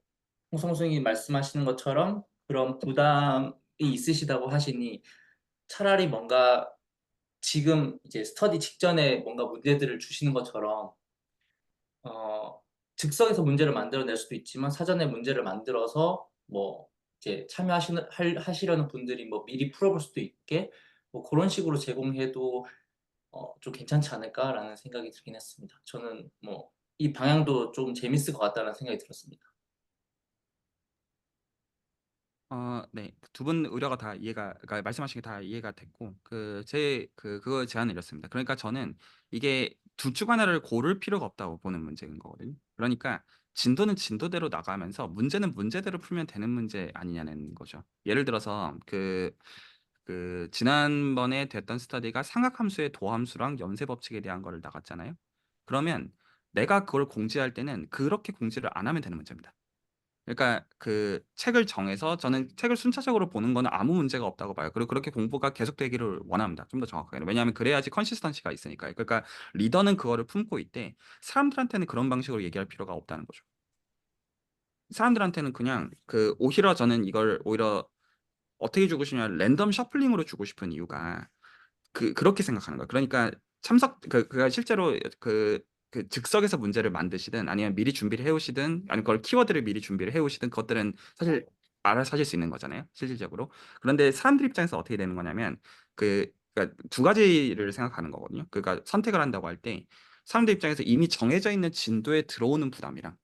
홍성승이 말씀하시는 것처럼 그런 부담이 있으시다고 하시니 차라리 뭔가 지금 이제 스터디 직전에 뭔가 문제들을 주시는 것처럼 어, 즉석에서 문제를 만들어낼 수도 있지만 사전에 문제를 만들어서 뭐 이제 하시려는 분들이 뭐 미리 풀어볼 수도 있게 뭐 그런 식으로 제공해도 좀 괜찮지 않을까라는 생각이 들긴 했습니다. 저는 뭐 이 방향도 좀 재밌을 것 같다는 생각이 들었습니다. 네. 두 분 의뢰가 다 이해가 그러니까 말씀하신 게 다 이해가 됐고 그거 제안을 드렸습니다. 그러니까 저는 이게 둘 중 하나를 고를 필요가 없다고 보는 문제인 거거든요. 그러니까 진도는 진도대로 나가면서 문제는 문제대로 풀면 되는 문제 아니냐는 거죠. 예를 들어서 지난번에 됐던 스터디가 삼각함수의 도함수랑 연쇄 법칙에 대한 거를 나갔잖아요. 그러면 내가 그걸 공지할 때는 그렇게 공지를 안 하면 되는 문제입니다. 그러니까 그 책을 정해서 저는 책을 순차적으로 보는 거는 아무 문제가 없다고 봐요. 그리고 그렇게 공부가 계속되기를 원합니다. 좀 더 정확하게. 왜냐하면 그래야지 컨시스턴시가 있으니까요. 그러니까 리더는 그거를 품고 있되 사람들한테는 그런 방식으로 얘기할 필요가 없다는 거죠. 사람들한테는 그냥 오히려 저는 이걸 오히려 어떻게 주고 싶냐면 랜덤 셔플링으로 주고 싶은 이유가 그렇게 생각하는 거예요. 그러니까 그가 실제로 즉석에서 문제를 만드시든 아니면 미리 준비를 해오시든 아니면 그걸 키워드를 미리 준비를 해오시든 그것들은 사실 알아서 하실 수 있는 거잖아요. 실질적으로. 그런데 사람들 입장에서 어떻게 되는 거냐면 그러니까 두 가지를 생각하는 거거든요. 그러니까 선택을 한다고 할 때 사람들 입장에서 이미 정해져 있는 진도에 들어오는 부담이랑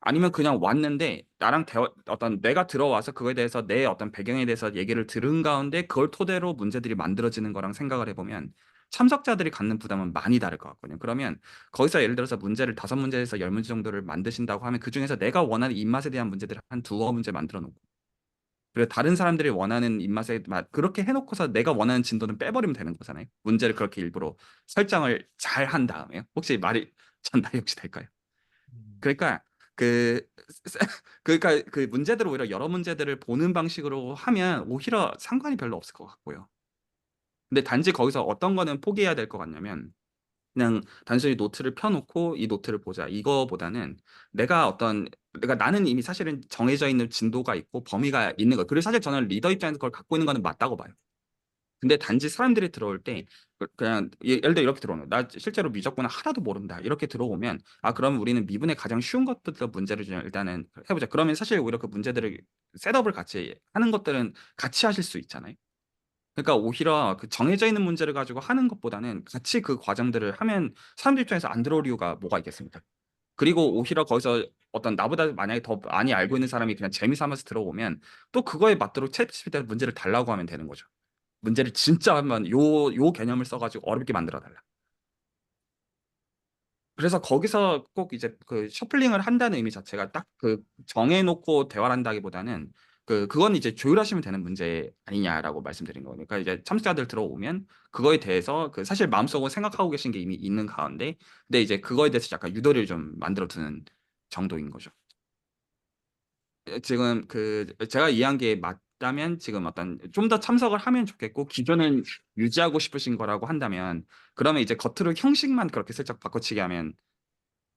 아니면 그냥 왔는데 나랑 어떤 내가 들어와서 그거에 대해서 내 어떤 배경에 대해서 얘기를 들은 가운데 그걸 토대로 문제들이 만들어지는 거랑 생각을 해보면 참석자들이 갖는 부담은 많이 다를 것 같거든요. 그러면 거기서 예를 들어서 문제를 5문제에서 10문제 정도를 만드신다고 하면 그중에서 내가 원하는 입맛에 대한 문제들을 한 두어 문제 만들어 놓고 그리고 다른 사람들이 원하는 입맛에 그렇게 해놓고서 내가 원하는 진도는 빼버리면 되는 거잖아요. 문제를 그렇게 일부러 설정을 잘 한 다음에요. 혹시 말이 전달이 혹시 될까요? 음, 그러니까 그 그러니까 그 문제들을 오히려 여러 문제들을 보는 방식으로 하면 오히려 상관이 별로 없을 것 같고요. 근데 단지 거기서 어떤 거는 포기해야 될 것 같냐면 그냥 단순히 노트를 펴놓고 이 노트를 보자 이거보다는 나는 이미 사실은 정해져 있는 진도가 있고 범위가 있는 거. 그리고 사실 저는 리더 입장에서 그걸 갖고 있는 거는 맞다고 봐요. 근데 단지 사람들이 들어올 때 그냥 예를 들어 이렇게 들어오는 거야. 나 실제로 미적분을 하나도 모른다. 이렇게 들어오면 그럼 우리는 미분의 가장 쉬운 것부터 문제를 좀 일단은 해보자. 그러면 사실 오히려 그 문제들을 셋업을 같이 하는 것들은 같이 하실 수 있잖아요. 그러니까 오히려 그 정해져 있는 문제를 가지고 하는 것보다는 같이 그 과정들을 하면 사람들 입장에서 안 들어올 이유가 뭐가 있겠습니까? 그리고 오히려 거기서 어떤 나보다 만약에 더 많이 알고 있는 사람이 그냥 재미삼아서 들어오면 또 그거에 맞도록 챗GPT한테 문제를 달라고 하면 되는 거죠. 문제를 진짜 한번 요 개념을 써가지고 어렵게 만들어 달라. 그래서 거기서 꼭 이제 그 셔플링을 한다는 의미 자체가 딱 정해놓고 대화를 한다기보다는 그건 이제 조율하시면 되는 문제 아니냐라고 말씀드린 거예요. 그러니까 이제 참가자들 들어오면 그거에 대해서 사실 마음속으로 생각하고 계신 게 이미 있는 가운데 근데 이제 그거에 대해서 약간 유도리를 좀 만들어 두는 정도인 거죠. 지금 제가 이해한 게 맞다면 지금 어떤 좀 더 참석을 하면 좋겠고 기존은 유지하고 싶으신 거라고 한다면 그러면 이제 겉으로 형식만 그렇게 슬쩍 바꿔치기 하면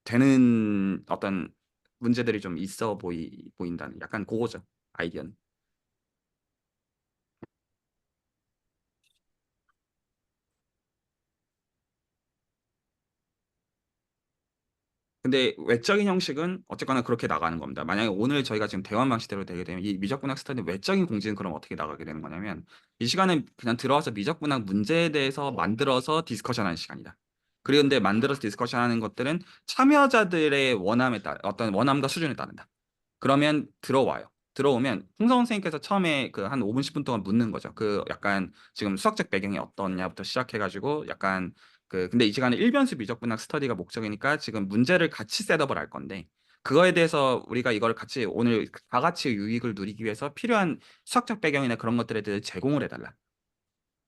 되는 어떤 문제들이 좀 있어 보인다는 약간 그거죠. 아이디어는. 근데 외적인 형식은 어쨌거나 그렇게 나가는 겁니다. 만약에 오늘 저희가 지금 대화 방식대로 되게 되면 이 미적분학 스터디 외적인 공지는 그럼 어떻게 나가게 되는 거냐면 이 시간은 그냥 들어와서 미적분학 문제에 대해서 만들어서 디스커션하는 시간이다. 그런데 만들어서 디스커션하는 것들은 참여자들의 원함에 따라 어떤 원함과 수준에 따른다. 그러면 들어와요. 들어오면 홍성 선생님께서 처음에 그 한 5분 10분 동안 묻는 거죠. 그 약간 지금 수학적 배경이 어떠냐부터 시작해가지고 약간 근데 이 시간에 일변수 미적분학 스터디가 목적이니까 지금 문제를 같이 셋업을 할 건데 그거에 대해서 우리가 이걸 같이 오늘 다 같이 유익을 누리기 위해서 필요한 수학적 배경이나 그런 것들에 대해 제공을 해달라.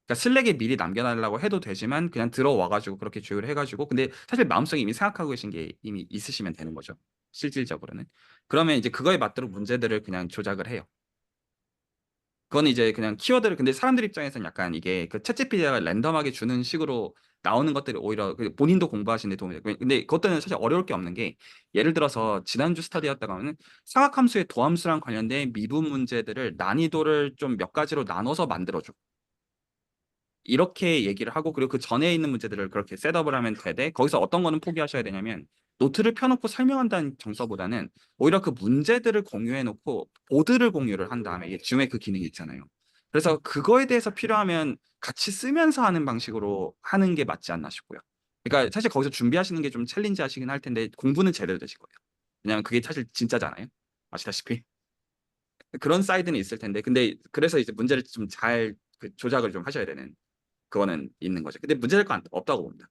그러니까 슬랙에 미리 남겨달라고 해도 되지만 그냥 들어와가지고 그렇게 조율을 해가지고 근데 사실 마음속에 이미 생각하고 계신 게 이미 있으시면 되는 거죠. 실질적으로는. 그러면 이제 그거에 맞도록 문제들을 그냥 조작을 해요. 그건 이제 그냥 키워드를 근데 사람들 입장에서는 약간 이게 그 챗GPT가 랜덤하게 주는 식으로 나오는 것들이 오히려 본인도 공부하시는 데 도움이 돼요. 근데 그것들은 사실 어려울 게 없는 게 예를 들어서 지난주 스터디였다가 하면은 사각함수의 도함수랑 관련된 미분 문제들을 난이도를 좀 몇 가지로 나눠서 만들어줘. 이렇게 얘기를 하고 그리고 그 전에 있는 문제들을 그렇게 셋업을 하면 되되 거기서 어떤 거는 포기하셔야 되냐면 노트를 펴놓고 설명한다는 정서보다는 오히려 그 문제들을 공유해놓고 보드를 공유를 한 다음에 이게 줌의 그 기능이 있잖아요. 그래서 그거에 대해서 필요하면 같이 쓰면서 하는 방식으로 하는 게 맞지 않나 싶고요. 그러니까 사실 거기서 준비하시는 게 좀 챌린지 하시긴 할 텐데 공부는 제대로 되실 거예요. 왜냐하면 그게 사실 진짜잖아요. 아시다시피. 그런 사이드는 있을 텐데 근데 그래서 이제 문제를 좀 잘 조작을 좀 하셔야 되는 그거는 있는 거죠. 근데 문제될 건 없다고 봅니다.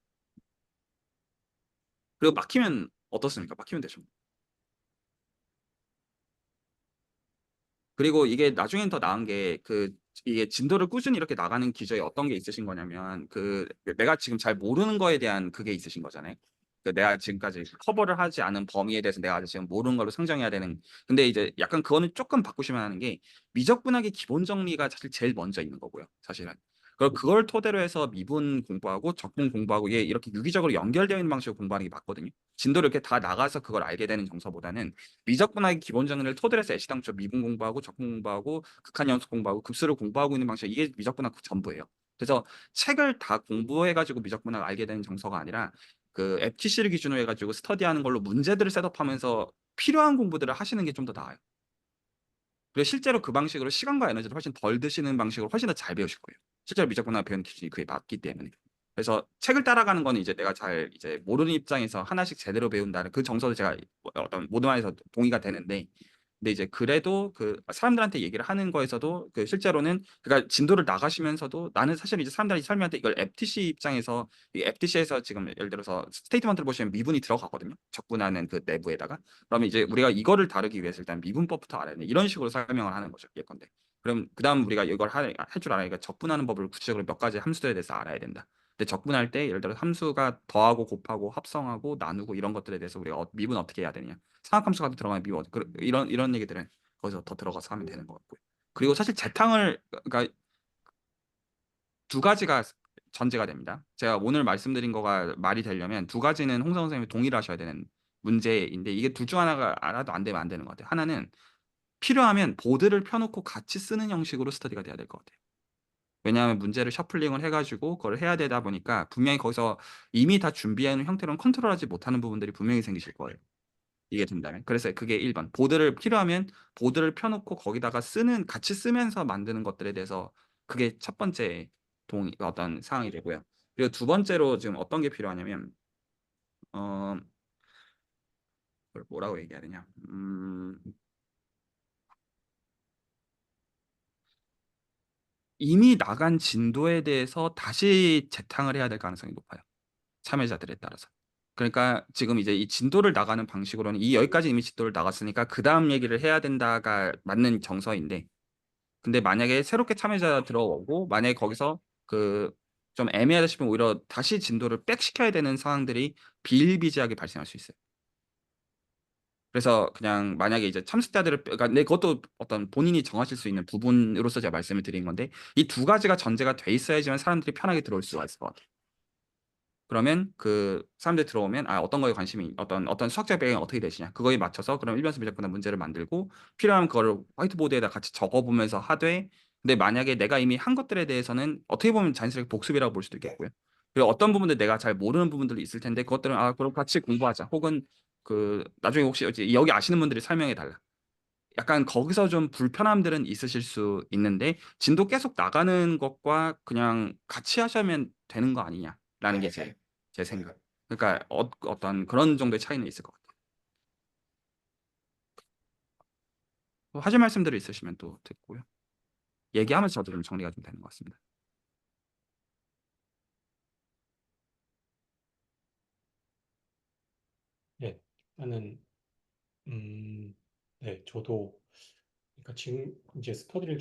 그리고 막히면 어떻습니까? 막히면 되죠. 그리고 이게 나중엔 더 나은 게 이게 진도를 꾸준히 이렇게 나가는 기저에 어떤 게 있으신 거냐면 내가 지금 잘 모르는 거에 대한 그게 있으신 거잖아요. 내가 지금까지 커버를 하지 않은 범위에 대해서 내가 아직 지금 모르는 걸로 상정해야 되는. 근데 이제 약간 그거는 조금 바꾸시면 하는 게 미적분학의 기본 정리가 사실 제일 먼저 있는 거고요. 사실은. 그리고 그걸 토대로 해서 미분 공부하고 적분 공부하고 이게 이렇게 유기적으로 연결되어 있는 방식으로 공부하는 게 맞거든요. 진도를 이렇게 다 나가서 그걸 알게 되는 정서보다는 미적분학의 기본 정리를 토대로 해서 애시당초 미분 공부하고 적분 공부하고 극한 연속 공부하고 급수를 공부하고 있는 방식 이게 미적분학 전부예요. 그래서 책을 다 공부해가지고 미적분학 알게 되는 정서가 아니라 그 FTC를 기준으로 해가지고 스터디하는 걸로 문제들을 셋업하면서 필요한 공부들을 하시는 게 좀 더 나아요. 그리고 실제로 그 방식으로 시간과 에너지를 훨씬 덜 드시는 방식으로 훨씬 더 잘 배우실 거예요. 실제로 미적분학 배우는 기준이 그게 맞기 때문에. 그래서 책을 따라가는 거는 이제 내가 잘 이제 모르는 입장에서 하나씩 제대로 배운다는 그 정서도 제가 어떤 모든 면에서 동의가 되는데 근데 이제 그래도 그 사람들한테 얘기를 하는 거에서도 그 실제로는 그러니까 진도를 나가시면서도 나는 사실 이제 사람들이 설명한테 이걸 FTC 입장에서 이 FTC에서 지금 예를 들어서 스테이트먼트를 보시면 미분이 들어가거든요. 적분하는 그 내부에다가 그러면 이제 우리가 이거를 다루기 위해서 일단 미분법부터 알아야 돼. 이런 식으로 설명을 하는 거죠. 예컨대. 그럼 그다음 우리가 이걸 할 줄 알아니까 적분하는 법을 구체적으로 몇 가지 함수들에 대해서 알아야 된다. 근데 적분할 때 예를 들어 함수가 더하고 곱하고 합성하고 나누고 이런 것들에 대해서 우리가 미분 어떻게 해야 되냐. 상학함수가 들어가는 미분 이런 얘기들은 거기서 더 들어가서 하면 되는 것 같고요. 그리고 사실 재탕을 그러니까 두 가지가 전제가 됩니다. 제가 오늘 말씀드린 거가 말이 되려면 두 가지는 홍성 선생님이 동의를 하셔야 되는 문제인데 이게 둘 중 하나가 알아도 안 되면 안 되는 것 같아요. 하나는 필요하면 보드를 펴놓고 같이 쓰는 형식으로 스터디가 돼야 될 것 같아요. 왜냐하면 문제를 셔플링을 해가지고 그걸 해야 되다 보니까 분명히 거기서 이미 다 준비해 놓은 형태로는 컨트롤하지 못하는 부분들이 분명히 생기실 거예요. 이게 된다면. 그래서 그게 1번. 보드를 필요하면 보드를 펴놓고 거기다가 같이 쓰면서 만드는 것들에 대해서 그게 첫 번째 어떤 상황이 되고요. 그리고 두 번째로 지금 어떤 게 필요하냐면 어 그걸 뭐라고 얘기해야 되냐? 이미 나간 진도에 대해서 다시 재탕을 해야 될 가능성이 높아요. 참여자들에 따라서. 그러니까 지금 이제 이 진도를 나가는 방식으로는 이 여기까지 이미 진도를 나갔으니까 그다음 얘기를 해야 된다가 맞는 정서인데 근데 만약에 새롭게 참여자 들어오고 만약에 거기서 그 좀 애매하다 싶으면 오히려 다시 진도를 백시켜야 되는 상황들이 비일비재하게 발생할 수 있어요. 그래서 그냥 만약에 이제 참석자들을 그러니까 내 그것도 어떤 본인이 정하실 수 있는 부분으로서 제가 말씀을 드린 건데 이 두 가지가 전제가 돼 있어야지만 사람들이 편하게 들어올 수가 있을 것 같아요. 그러면 그 사람들이 들어오면 어떤 거에 관심이 어떤 수학적 배경이 어떻게 되시냐 그거에 맞춰서 그럼 일변수 미적분학 문제를 만들고 필요하면 그거를 화이트보드에다 같이 적어보면서 하되 근데 만약에 내가 이미 한 것들에 대해서는 어떻게 보면 자연스럽게 복습이라고 볼 수도 있겠고요. 그리고 어떤 부분들 내가 잘 모르는 부분들이 있을 텐데 그것들은 그럼 같이 공부하자. 혹은 그 나중에 혹시 여기 아시는 분들이 설명해 달라. 약간 거기서 좀 불편함들은 있으실 수 있는데 진도 계속 나가는 것과 그냥 같이 하시면 되는 거 아니냐라는 게 제 생각. 그러니까 어떤 그런 정도의 차이는 있을 것 같아요. 하실 말씀들이 있으시면 또 듣고요. 얘기하면서 저도 좀 정리가 좀 되는 것 같습니다. 네, 나는 네, 저도 그러니까 지금 이제 스터디를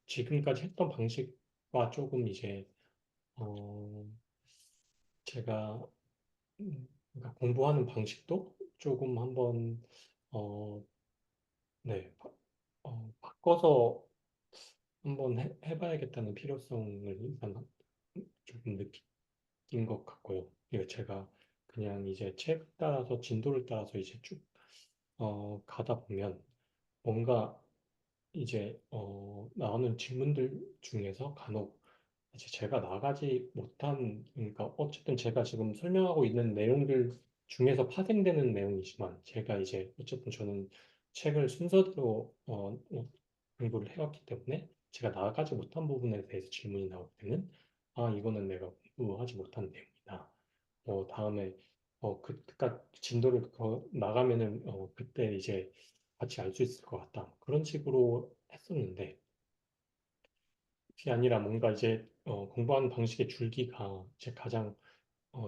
지금까지 했던 방식과 조금 이제 어, 제가 그러니까 공부하는 방식도 조금 한번 어, 네, 바꿔서 한번 해봐야겠다는 필요성을 일단 조금 느낀 것 같고요. 이거 제가 그냥 이제 책 따라서 진도를 따라서 이제 쭉 가다 보면 뭔가 이제 나오는 질문들 중에서 간혹 이제 제가 나가지 못한 그러니까 어쨌든 제가 지금 설명하고 있는 내용들 중에서 파생되는 내용이지만 제가 이제 어쨌든 저는 책을 순서대로 공부를 해왔기 때문에 제가 나가지 못한 부분에 대해서 질문이 나올 때는 이거는 내가 공부하지 못한 내용이다. 다음에 그니까 진도를 나가면은 그때 이제 같이 알 수 있을 것 같다. 그런 식으로 했었는데 그게 아니라 뭔가 이제 공부하는 방식의 줄기가 제 가장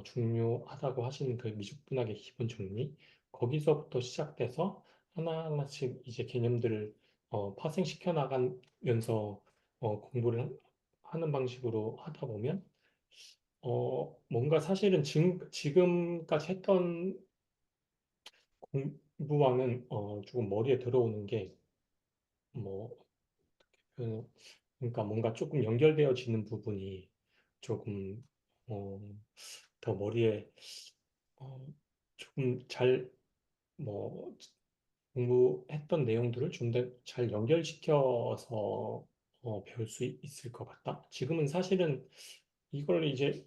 중요하다고 하시는 그 미적분학의 기본 정리 거기서부터 시작돼서 하나하나씩 이제 개념들을 파생시켜 나가면서 공부를 하는 방식으로 하다 보면 뭔가 사실은 지금까지 했던 공부와는 조금 머리에 들어오는 게 뭐, 그, 그러니까 뭔가 조금 연결되어지는 부분이 조금 어, 더 머리에 어, 조금 뭐, 공부했던 내용들을 좀 더 잘 연결시켜서 배울 수 있을 것 같다. 지금은 사실은 이걸 이제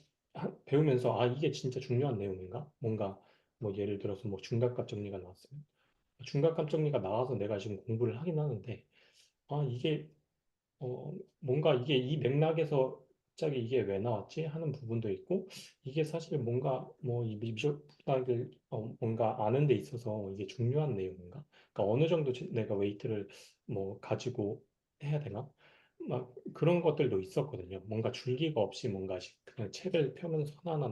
배우면서 이게 진짜 중요한 내용인가? 뭔가 뭐 예를 들어서 뭐 중간값 정리가 나왔어요. 중간값 정리가 나와서 내가 지금 공부를 하긴 하는데 이게 뭔가 이게 이 맥락에서 갑자기 이게 왜 나왔지 하는 부분도 있고 이게 사실 뭔가 뭐 이 미적분학을 뭔가 아는 데 있어서 이게 중요한 내용인가? 그러니까 어느 정도 내가 웨이트를 뭐 가지고 해야 되나? 막 그런 것들도 있었거든요. 뭔가 줄기가 없이 뭔가 그냥 책을 펴면서 하나하나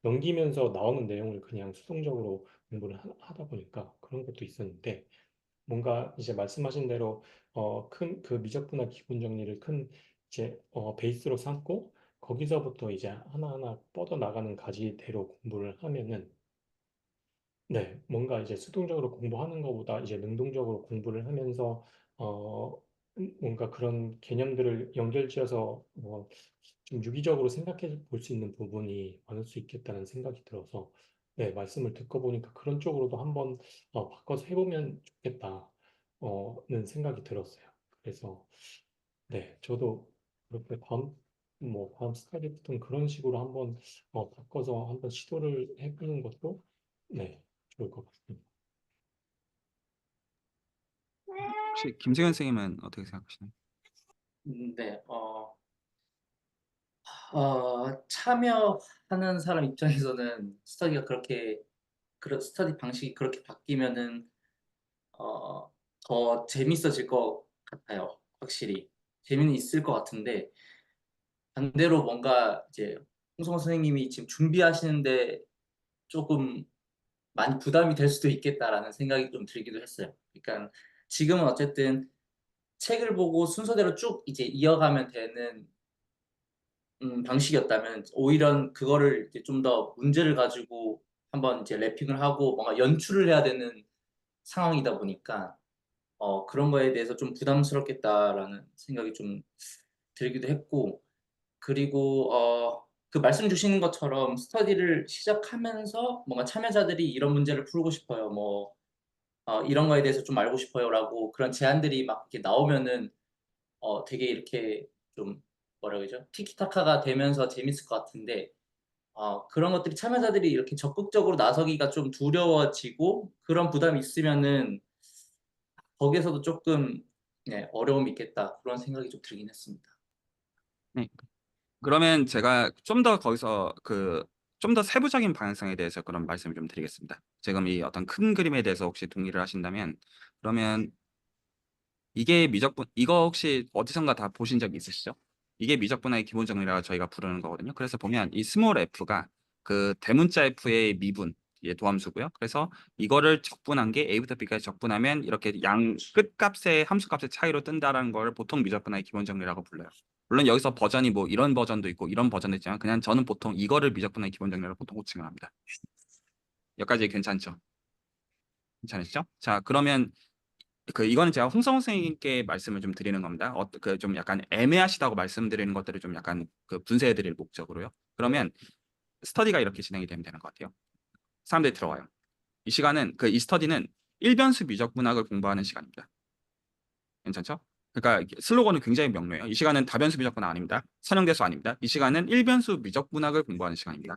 넘기면서 나오는 내용을 그냥 수동적으로 공부를 하다 보니까 그런 것도 있었는데 뭔가 이제 말씀하신 대로 큰 그 미적분학 기본 정리를 큰 이제 베이스로 삼고 거기서부터 이제 하나하나 뻗어 나가는 가지대로 공부를 하면은 네, 뭔가 이제 수동적으로 공부하는 것보다 이제 능동적으로 공부를 하면서 뭔가 그런 개념들을 연결지어서 뭐 좀 유기적으로 생각해 볼 수 있는 부분이 많을 수 있겠다는 생각이 들어서 네, 말씀을 듣고 보니까 그런 쪽으로도 한번 바꿔서 해보면 좋겠다는 생각이 들었어요. 그래서 네, 저도 그렇게 다음 스타일부터는 그런 식으로 한번 바꿔서 한번 시도를 해보는 것도 네, 좋을 것 같습니다. 혹시 김세현 선생님은 어떻게 생각하시나요? 네, 참여하는 사람 입장에서는 스터디 방식이 그렇게 바뀌면은 더 재밌어질 것 같아요. 확실히 재미는 있을 것 같은데 반대로 뭔가 이제 홍성호 선생님이 지금 준비하시는데 조금 많이 부담이 될 수도 있겠다라는 생각이 좀 들기도 했어요. 그러니까 지금은 어쨌든 책을 보고 순서대로 쭉 이제 이어가면 되는 방식이었다면 오히려 그거를 좀 더 문제를 가지고 한번 이제 랩핑을 하고 뭔가 연출을 해야 되는 상황이다 보니까 그런 거에 대해서 좀 부담스럽겠다라는 생각이 좀 들기도 했고 그리고 그 말씀 주시는 것처럼 스터디를 시작하면서 뭔가 참여자들이 이런 문제를 풀고 싶어요. 뭐 이런 거에 대해서 좀 알고 싶어요라고 그런 제안들이 막 이렇게 나오면은 되게 이렇게 좀 뭐라 그러죠? 티키타카가 되면서 재밌을 것 같은데 그런 것들이 참여자들이 이렇게 적극적으로 나서기가 좀 두려워지고 그런 부담이 있으면은 거기에서도 조금 네, 어려움이 있겠다 그런 생각이 좀 들긴 했습니다. 네. 그러면 제가 좀 더 거기서 좀 더 세부적인 방향성에 대해서 그런 말씀을 좀 드리겠습니다. 지금 이 어떤 큰 그림에 대해서 혹시 동의를 하신다면, 그러면 이거 혹시 어디선가 다 보신 적 있으시죠? 이게 미적 분화의 기본 정리라고 저희가 부르는 거거든요. 그래서 보면 이 스몰 f가 그 대문자 f의 미분, 예, 도함수고요. 그래서 이거를 적분한 게 a부터 b까지 적분하면 이렇게 양 끝값의 함수값의 차이로 뜬다라는 걸 보통 미적 분화의 기본 정리라고 불러요. 물론 여기서 버전이 뭐 이런 버전도 있고 이런 버전도 있지만 그냥 저는 보통 이거를 미적 분화의 기본 정리라고 보통 호칭을 합니다. 여기까지 괜찮죠? 괜찮으시죠? 자, 그러면 이거는 제가 홍성호 선생님께 말씀을 좀 드리는 겁니다. 좀 약간 애매하시다고 말씀드리는 것들을 좀 약간 분쇄해 드릴 목적으로요. 그러면 스터디가 이렇게 진행이 되면 되는 것 같아요. 사람들이 들어와요. 이 스터디는 일변수 미적분학을 공부하는 시간입니다. 괜찮죠? 그러니까 슬로건은 굉장히 명료해요. 이 시간은 다변수 미적분학 아닙니다. 선형대수 아닙니다. 이 시간은 일변수 미적분학을 공부하는 시간입니다.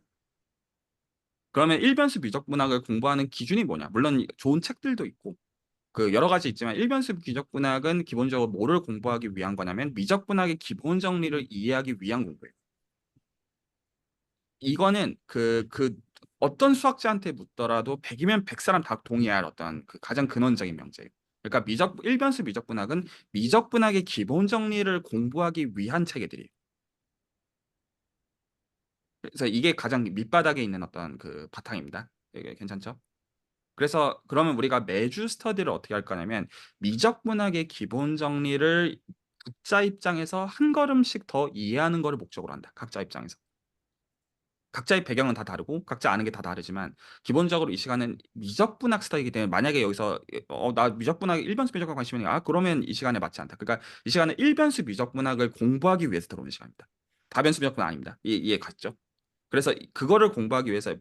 그러면 일변수 미적분학을 공부하는 기준이 뭐냐? 물론 좋은 책들도 있고 여러 가지 있지만 일변수 미적분학은 기본적으로 뭐를 공부하기 위한 거냐면 미적분학의 기본 정리를 이해하기 위한 공부예요. 이거는 어떤 수학자한테 묻더라도 100이면 100사람 다 동의할 어떤 가장 근원적인 명제예요. 그러니까 일변수 미적분학은 미적분학의 기본 정리를 공부하기 위한 체계들이에요. 그래서 이게 가장 밑바닥에 있는 어떤 바탕입니다. 이게 괜찮죠? 그래서 그러면 우리가 매주 스터디를 어떻게 할 거냐면 미적분학의 기본 정리를 각자 입장에서 한 걸음씩 더 이해하는 거를 목적으로 한다. 각자 입장에서. 각자의 배경은 다 다르고 각자 아는 게 다 다르지만 기본적으로 이 시간은 미적분학 스터디이기 때문에 만약에 여기서 나 미적분학 일변수 미적분학 관심이 있는 그러면 이 시간에 맞지 않다. 그러니까 이 시간은 일변수 미적분학을 공부하기 위해서 들어오는 시간입니다. 다변수 미적분학 아닙니다. 이해 갔죠? 그래서 그거를 공부하기 위해서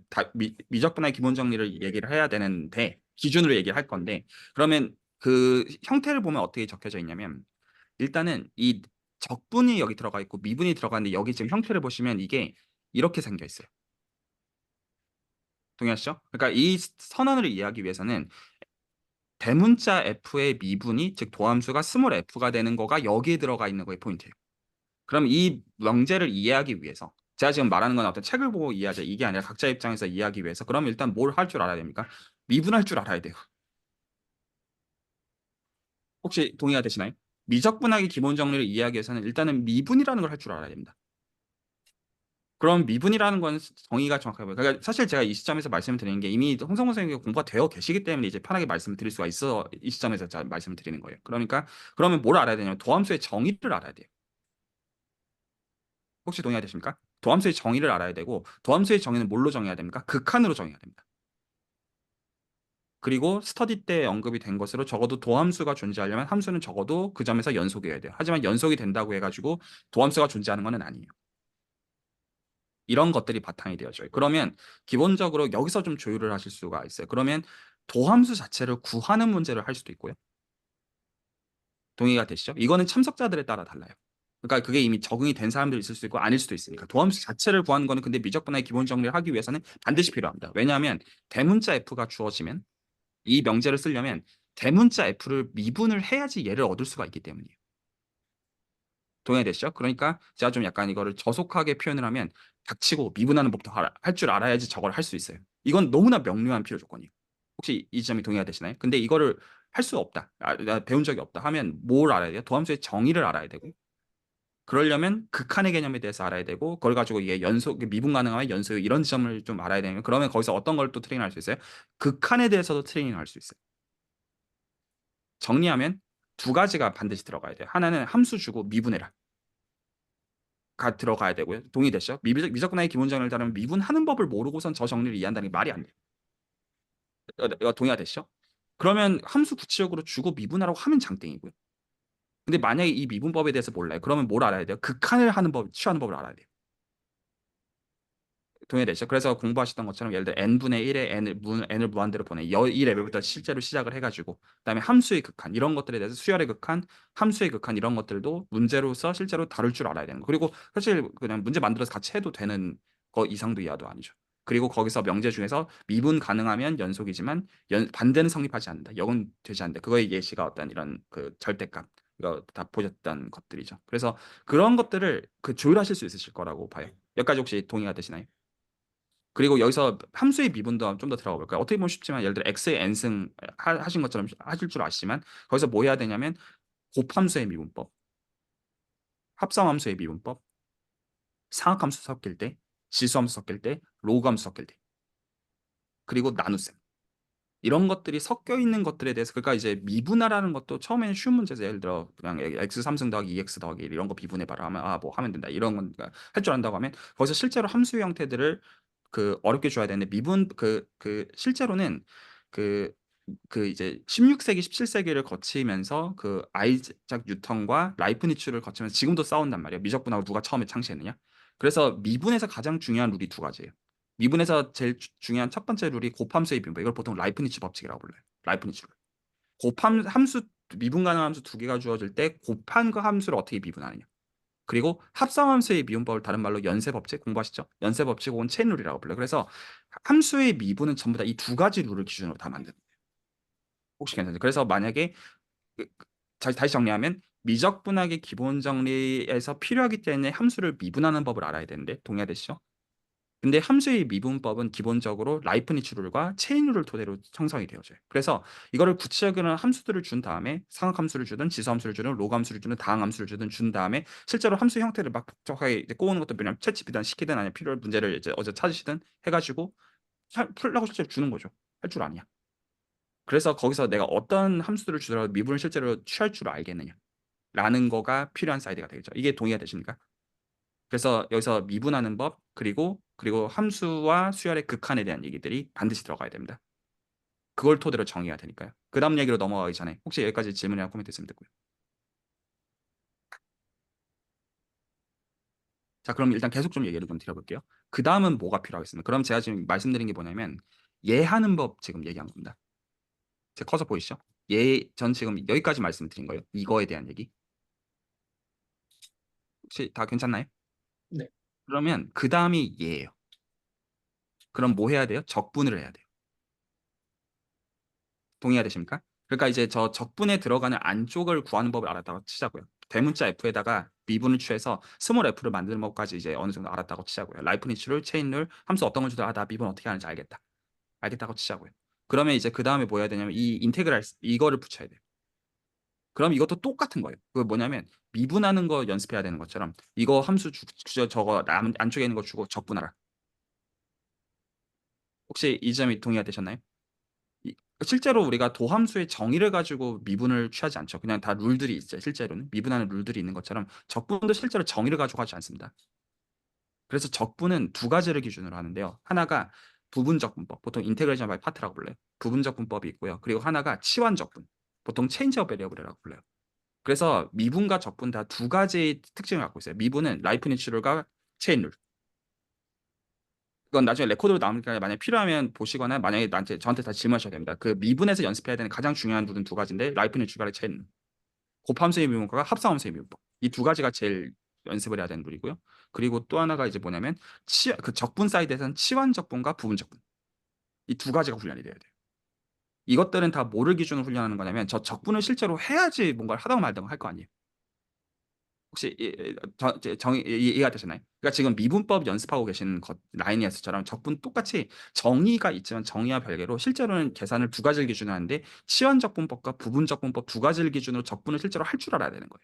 미적분의 기본 정리를 얘기를 해야 되는데 기준으로 얘기를 할 건데 그러면 그 형태를 보면 어떻게 적혀져 있냐면 일단은 이 적분이 여기 들어가 있고 미분이 들어가는데 여기 지금 형태를 보시면 이게 이렇게 생겨 있어요. 동의하시죠? 그러니까 이 선언을 이해하기 위해서는 대문자 f의 미분이 즉 도함수가 스몰 f가 되는 거가 여기에 들어가 있는 거의 포인트예요. 그럼 이 명제를 이해하기 위해서 제가 지금 말하는 건 어떤 책을 보고 이해하자 이게 아니라 각자 입장에서 이해하기 위해서 그럼 일단 뭘 할 줄 알아야 됩니까? 미분할 줄 알아야 돼요. 혹시 동의가 되시나요? 미적분학의 기본 정리를 이해하기 위해서는 일단은 미분이라는 걸 할 줄 알아야 됩니다. 그럼 미분이라는 건 정의가 정확하고요. 그러니까 사실 제가 이 시점에서 말씀을 드리는 게 이미 홍성호 선생님이 공부가 되어 계시기 때문에 이제 편하게 말씀을 드릴 수가 있어 이 시점에서 제가 말씀을 드리는 거예요. 그러니까 그러면 뭘 알아야 되냐면 도함수의 정의를 알아야 돼요. 혹시 동의가 되십니까? 도함수의 정의를 알아야 되고 도함수의 정의는 뭘로 정해야 됩니까? 극한으로 정해야 됩니다. 그리고 스터디 때 언급이 된 것으로 적어도 도함수가 존재하려면 함수는 적어도 그 점에서 연속이어야 돼요. 하지만 연속이 된다고 해가지고 도함수가 존재하는 것은 아니에요. 이런 것들이 바탕이 되어져요. 그러면 기본적으로 여기서 좀 조율을 하실 수가 있어요. 그러면 도함수 자체를 구하는 문제를 할 수도 있고요. 동의가 되시죠? 이거는 참석자들에 따라 달라요. 그러니까 그게 이미 적응이 된 사람도 있을 수 있고 아닐 수도 있으니까. 도함수 자체를 구하는 거는 근데 미적분의 기본 정리를 하기 위해서는 반드시 필요합니다. 왜냐하면 대문자 f가 주어지면 이 명제를 쓰려면 대문자 f를 미분을 해야지 얘를 얻을 수가 있기 때문이에요. 동의되시죠? 그러니까 제가 좀 약간 이거를 저속하게 표현을 하면 닥치고 미분하는 법도 할 줄 알아야지 저걸 할 수 있어요. 이건 너무나 명료한 필요 조건이에요. 혹시 이 점이 동의가 되시나요? 근데 이거를 할 수 없다. 나 배운 적이 없다 하면 뭘 알아야 돼요? 도함수의 정의를 알아야 되고 그러려면 극한의 개념에 대해서 알아야 되고 그걸 가지고 이게 미분 가능하면 연소 이런 점을 좀 알아야 되면 그러면 거기서 어떤 걸 또 트레이닝할 수 있어요? 극한에 대해서도 트레이닝할 수 있어요. 정리하면 두 가지가 반드시 들어가야 돼요. 하나는 함수 주고 미분해라. 가 들어가야 되고요. 동의되시죠? 미적분학의 기본 정리를 따르면 미분하는 법을 모르고선 저 정리를 이해한다는 게 말이 안 돼요. 이거 동의가 되시죠? 그러면 함수 구체적으로 주고 미분하라고 하면 장땡이고요. 근데 만약에 이 미분법에 대해서 몰라요. 그러면 뭘 알아야 돼요? 극한을 하는 법, 취하는 법을 알아야 돼요. 동의되죠. 그래서 공부하셨던 것처럼 예를 들어 n분의 1에 n을 무한대로 보내. 이 레벨부터 실제로 시작을 해가지고 그다음에 함수의 극한 이런 것들에 대해서 수열의 극한, 함수의 극한 이런 것들도 문제로서 실제로 다룰 줄 알아야 되는 거. 그리고 사실 그냥 문제 만들어서 같이 해도 되는 거 이상도 이하도 아니죠. 그리고 거기서 명제 중에서 미분 가능하면 연속이지만 반대는 성립하지 않는다. 역은 되지 않는다. 그거의 예시가 어떤 이런 그 절대값 이거 다 보셨던 것들이죠. 그래서 그런 것들을 그 조율하실 수 있으실 거라고 봐요. 여기까지 혹시 동의가 되시나요? 그리고 여기서 함수의 미분도 좀 더 들어가 볼까요? 어떻게 보면 쉽지만 예를 들어 x의 n승 하신 것처럼 하실 줄 아시지만 거기서 뭐 해야 되냐면 곱함수의 미분법, 합성함수의 미분법, 상악함수 섞일 때, 지수함수 섞일 때, 로그함수 섞일 때, 그리고 나눗셈. 이런 것들이 섞여 있는 것들에 대해서 그러니까 이제 미분하라는 것도 처음에는 쉬운 문제에서 예를 들어 그냥 x 3승 더하기 2x 더하기 1 이런 거 비분해 봐라 하면 아 뭐 하면 된다 이런 건 할 줄 안다고 하면 거기서 실제로 함수 형태들을 그 어렵게 줘야 되는데 미분 그 실제로는 그 이제 16세기 17세기를 거치면서 그 아이작 뉴턴과 라이프니츠를 거치면서 지금도 싸운단 말이에요. 미적분하고 누가 처음에 창시했느냐. 그래서 미분에서 가장 중요한 룰이 두 가지예요. 미분에서 제일 중요한 첫 번째 룰이 곱함수의 미분법. 이걸 보통 라이프니츠 법칙이라고 불러요. 라이프니츠 룰. 함수 미분 가능한 함수 두 개가 주어질 때 곱한 그 함수를 어떻게 미분하느냐. 그리고 합성함수의 미분법을 다른 말로 연쇄 법칙 공부하시죠? 연쇄 법칙 혹은 체인 룰이라고 불러요. 그래서 함수의 미분은 전부 다 이 두 가지 룰을 기준으로 다 만드는 거예요. 혹시 괜찮죠? 그래서 만약에 다시 정리하면 미적분학의 기본 정리에서 필요하기 때문에 함수를 미분하는 법을 알아야 되는데 동의하시죠? 근데 함수의 미분법은 기본적으로 라이프니츠 룰과 체인 룰을 토대로 형성이 되어져요. 그래서 이거를 구체적인 함수들을 준 다음에 상악함수를 주든 지수함수를 주든 로그함수를 주든 다항함수를 주든 준 다음에 실제로 함수 형태를 막 복잡하게 이제 꼬우는 것도 그냥 챗GPT든 시키든 아니면 필요한 문제를 이제 어제 찾으시든 해가지고 풀라고 실제로 주는 거죠. 할 줄 아냐. 그래서 거기서 내가 어떤 함수들을 주더라도 미분을 실제로 취할 줄 알겠느냐. 라는 거가 필요한 사이드가 되겠죠. 이게 동의가 되십니까? 그래서 여기서 미분하는 법 그리고 함수와 수열의 극한에 대한 얘기들이 반드시 들어가야 됩니다. 그걸 토대로 정의해야 되니까요. 그 다음 얘기로 넘어가기 전에 혹시 여기까지 질문이나 코멘트 있으면 듣고요. 자, 그럼 일단 계속 좀 얘기를 좀 드려볼게요. 그 다음은 뭐가 필요하겠습니까? 그럼 제가 지금 말씀드린 게 뭐냐면 예하는 법 지금 얘기한 겁니다. 제 커서 보이시죠? 전 지금 여기까지 말씀드린 거예요. 이거에 대한 얘기. 혹시 다 괜찮나요? 네. 그러면 그 다음이 예예요. 그럼 뭐 해야 돼요? 적분을 해야 돼요. 동의가 되십니까? 그러니까 이제 저 적분에 들어가는 안쪽을 구하는 법을 알았다고 치자고요. 대문자 F에다가 미분을 취해서 스몰 F를 만드는 법까지 이제 어느 정도 알았다고 치자고요. 라이프니츠 룰, 체인 룰, 함수 어떤 걸 주도 나 미분 어떻게 하는지 알겠다. 알겠다고 치자고요. 그러면 이제 그 다음에 뭐 해야 되냐면 이 인테그랄 이거를 붙여야 돼요. 그럼 이것도 똑같은 거예요. 그 뭐냐면 미분하는 거 연습해야 되는 것처럼 이거 함수 저거 안쪽에 있는 거 주고 적분하라. 혹시 이 점이 동의가 되셨나요? 실제로 우리가 도함수의 정의를 가지고 미분을 취하지 않죠. 그냥 다 룰들이 있어요. 실제로는 미분하는 룰들이 있는 것처럼 적분도 실제로 정의를 가지고 하지 않습니다. 그래서 적분은 두 가지를 기준으로 하는데요. 하나가 부분적분법, 보통 인테그레이션 바이 파트라고 불러요. 부분적분법이 있고요. 그리고 하나가 치환적분, 보통 체인지 오브 베리어블이라고 불러요. 그래서 미분과 적분 다 두 가지의 특징을 갖고 있어요. 미분은 라이프니츠 룰과 체인 룰. 그건 나중에 레코드로 남으니까 만약에 필요하면 보시거나 만약에 저한테 다 질문하셔야 됩니다. 그 미분에서 연습해야 되는 가장 중요한 룰은 두 가지인데 라이프니츠 룰과 체인 룰. 곱함수의 미분법과 합성함수의 미분법. 이 두 가지가 제일 연습을 해야 되는 룰이고요. 그리고 또 하나가 이제 뭐냐면 그 적분 사이드에서는 치환적분과 부분적분. 이 두 가지가 훈련이 돼야 돼요. 이것들은 다 뭐를 기준으로 훈련하는 거냐면 저 적분을 실제로 해야지 뭔가를 하다가 말다가 할 거 아니에요. 혹시 이해가 되시나요? 그러니까 지금 미분법 연습하고 계신 라인이었처럼 적분 똑같이 정의가 있지만 정의와 별개로 실제로는 계산을 두 가지를 기준으로 하는데 치환적분법과 부분적분법 두 가지를 기준으로 적분을 실제로 할 줄 알아야 되는 거예요.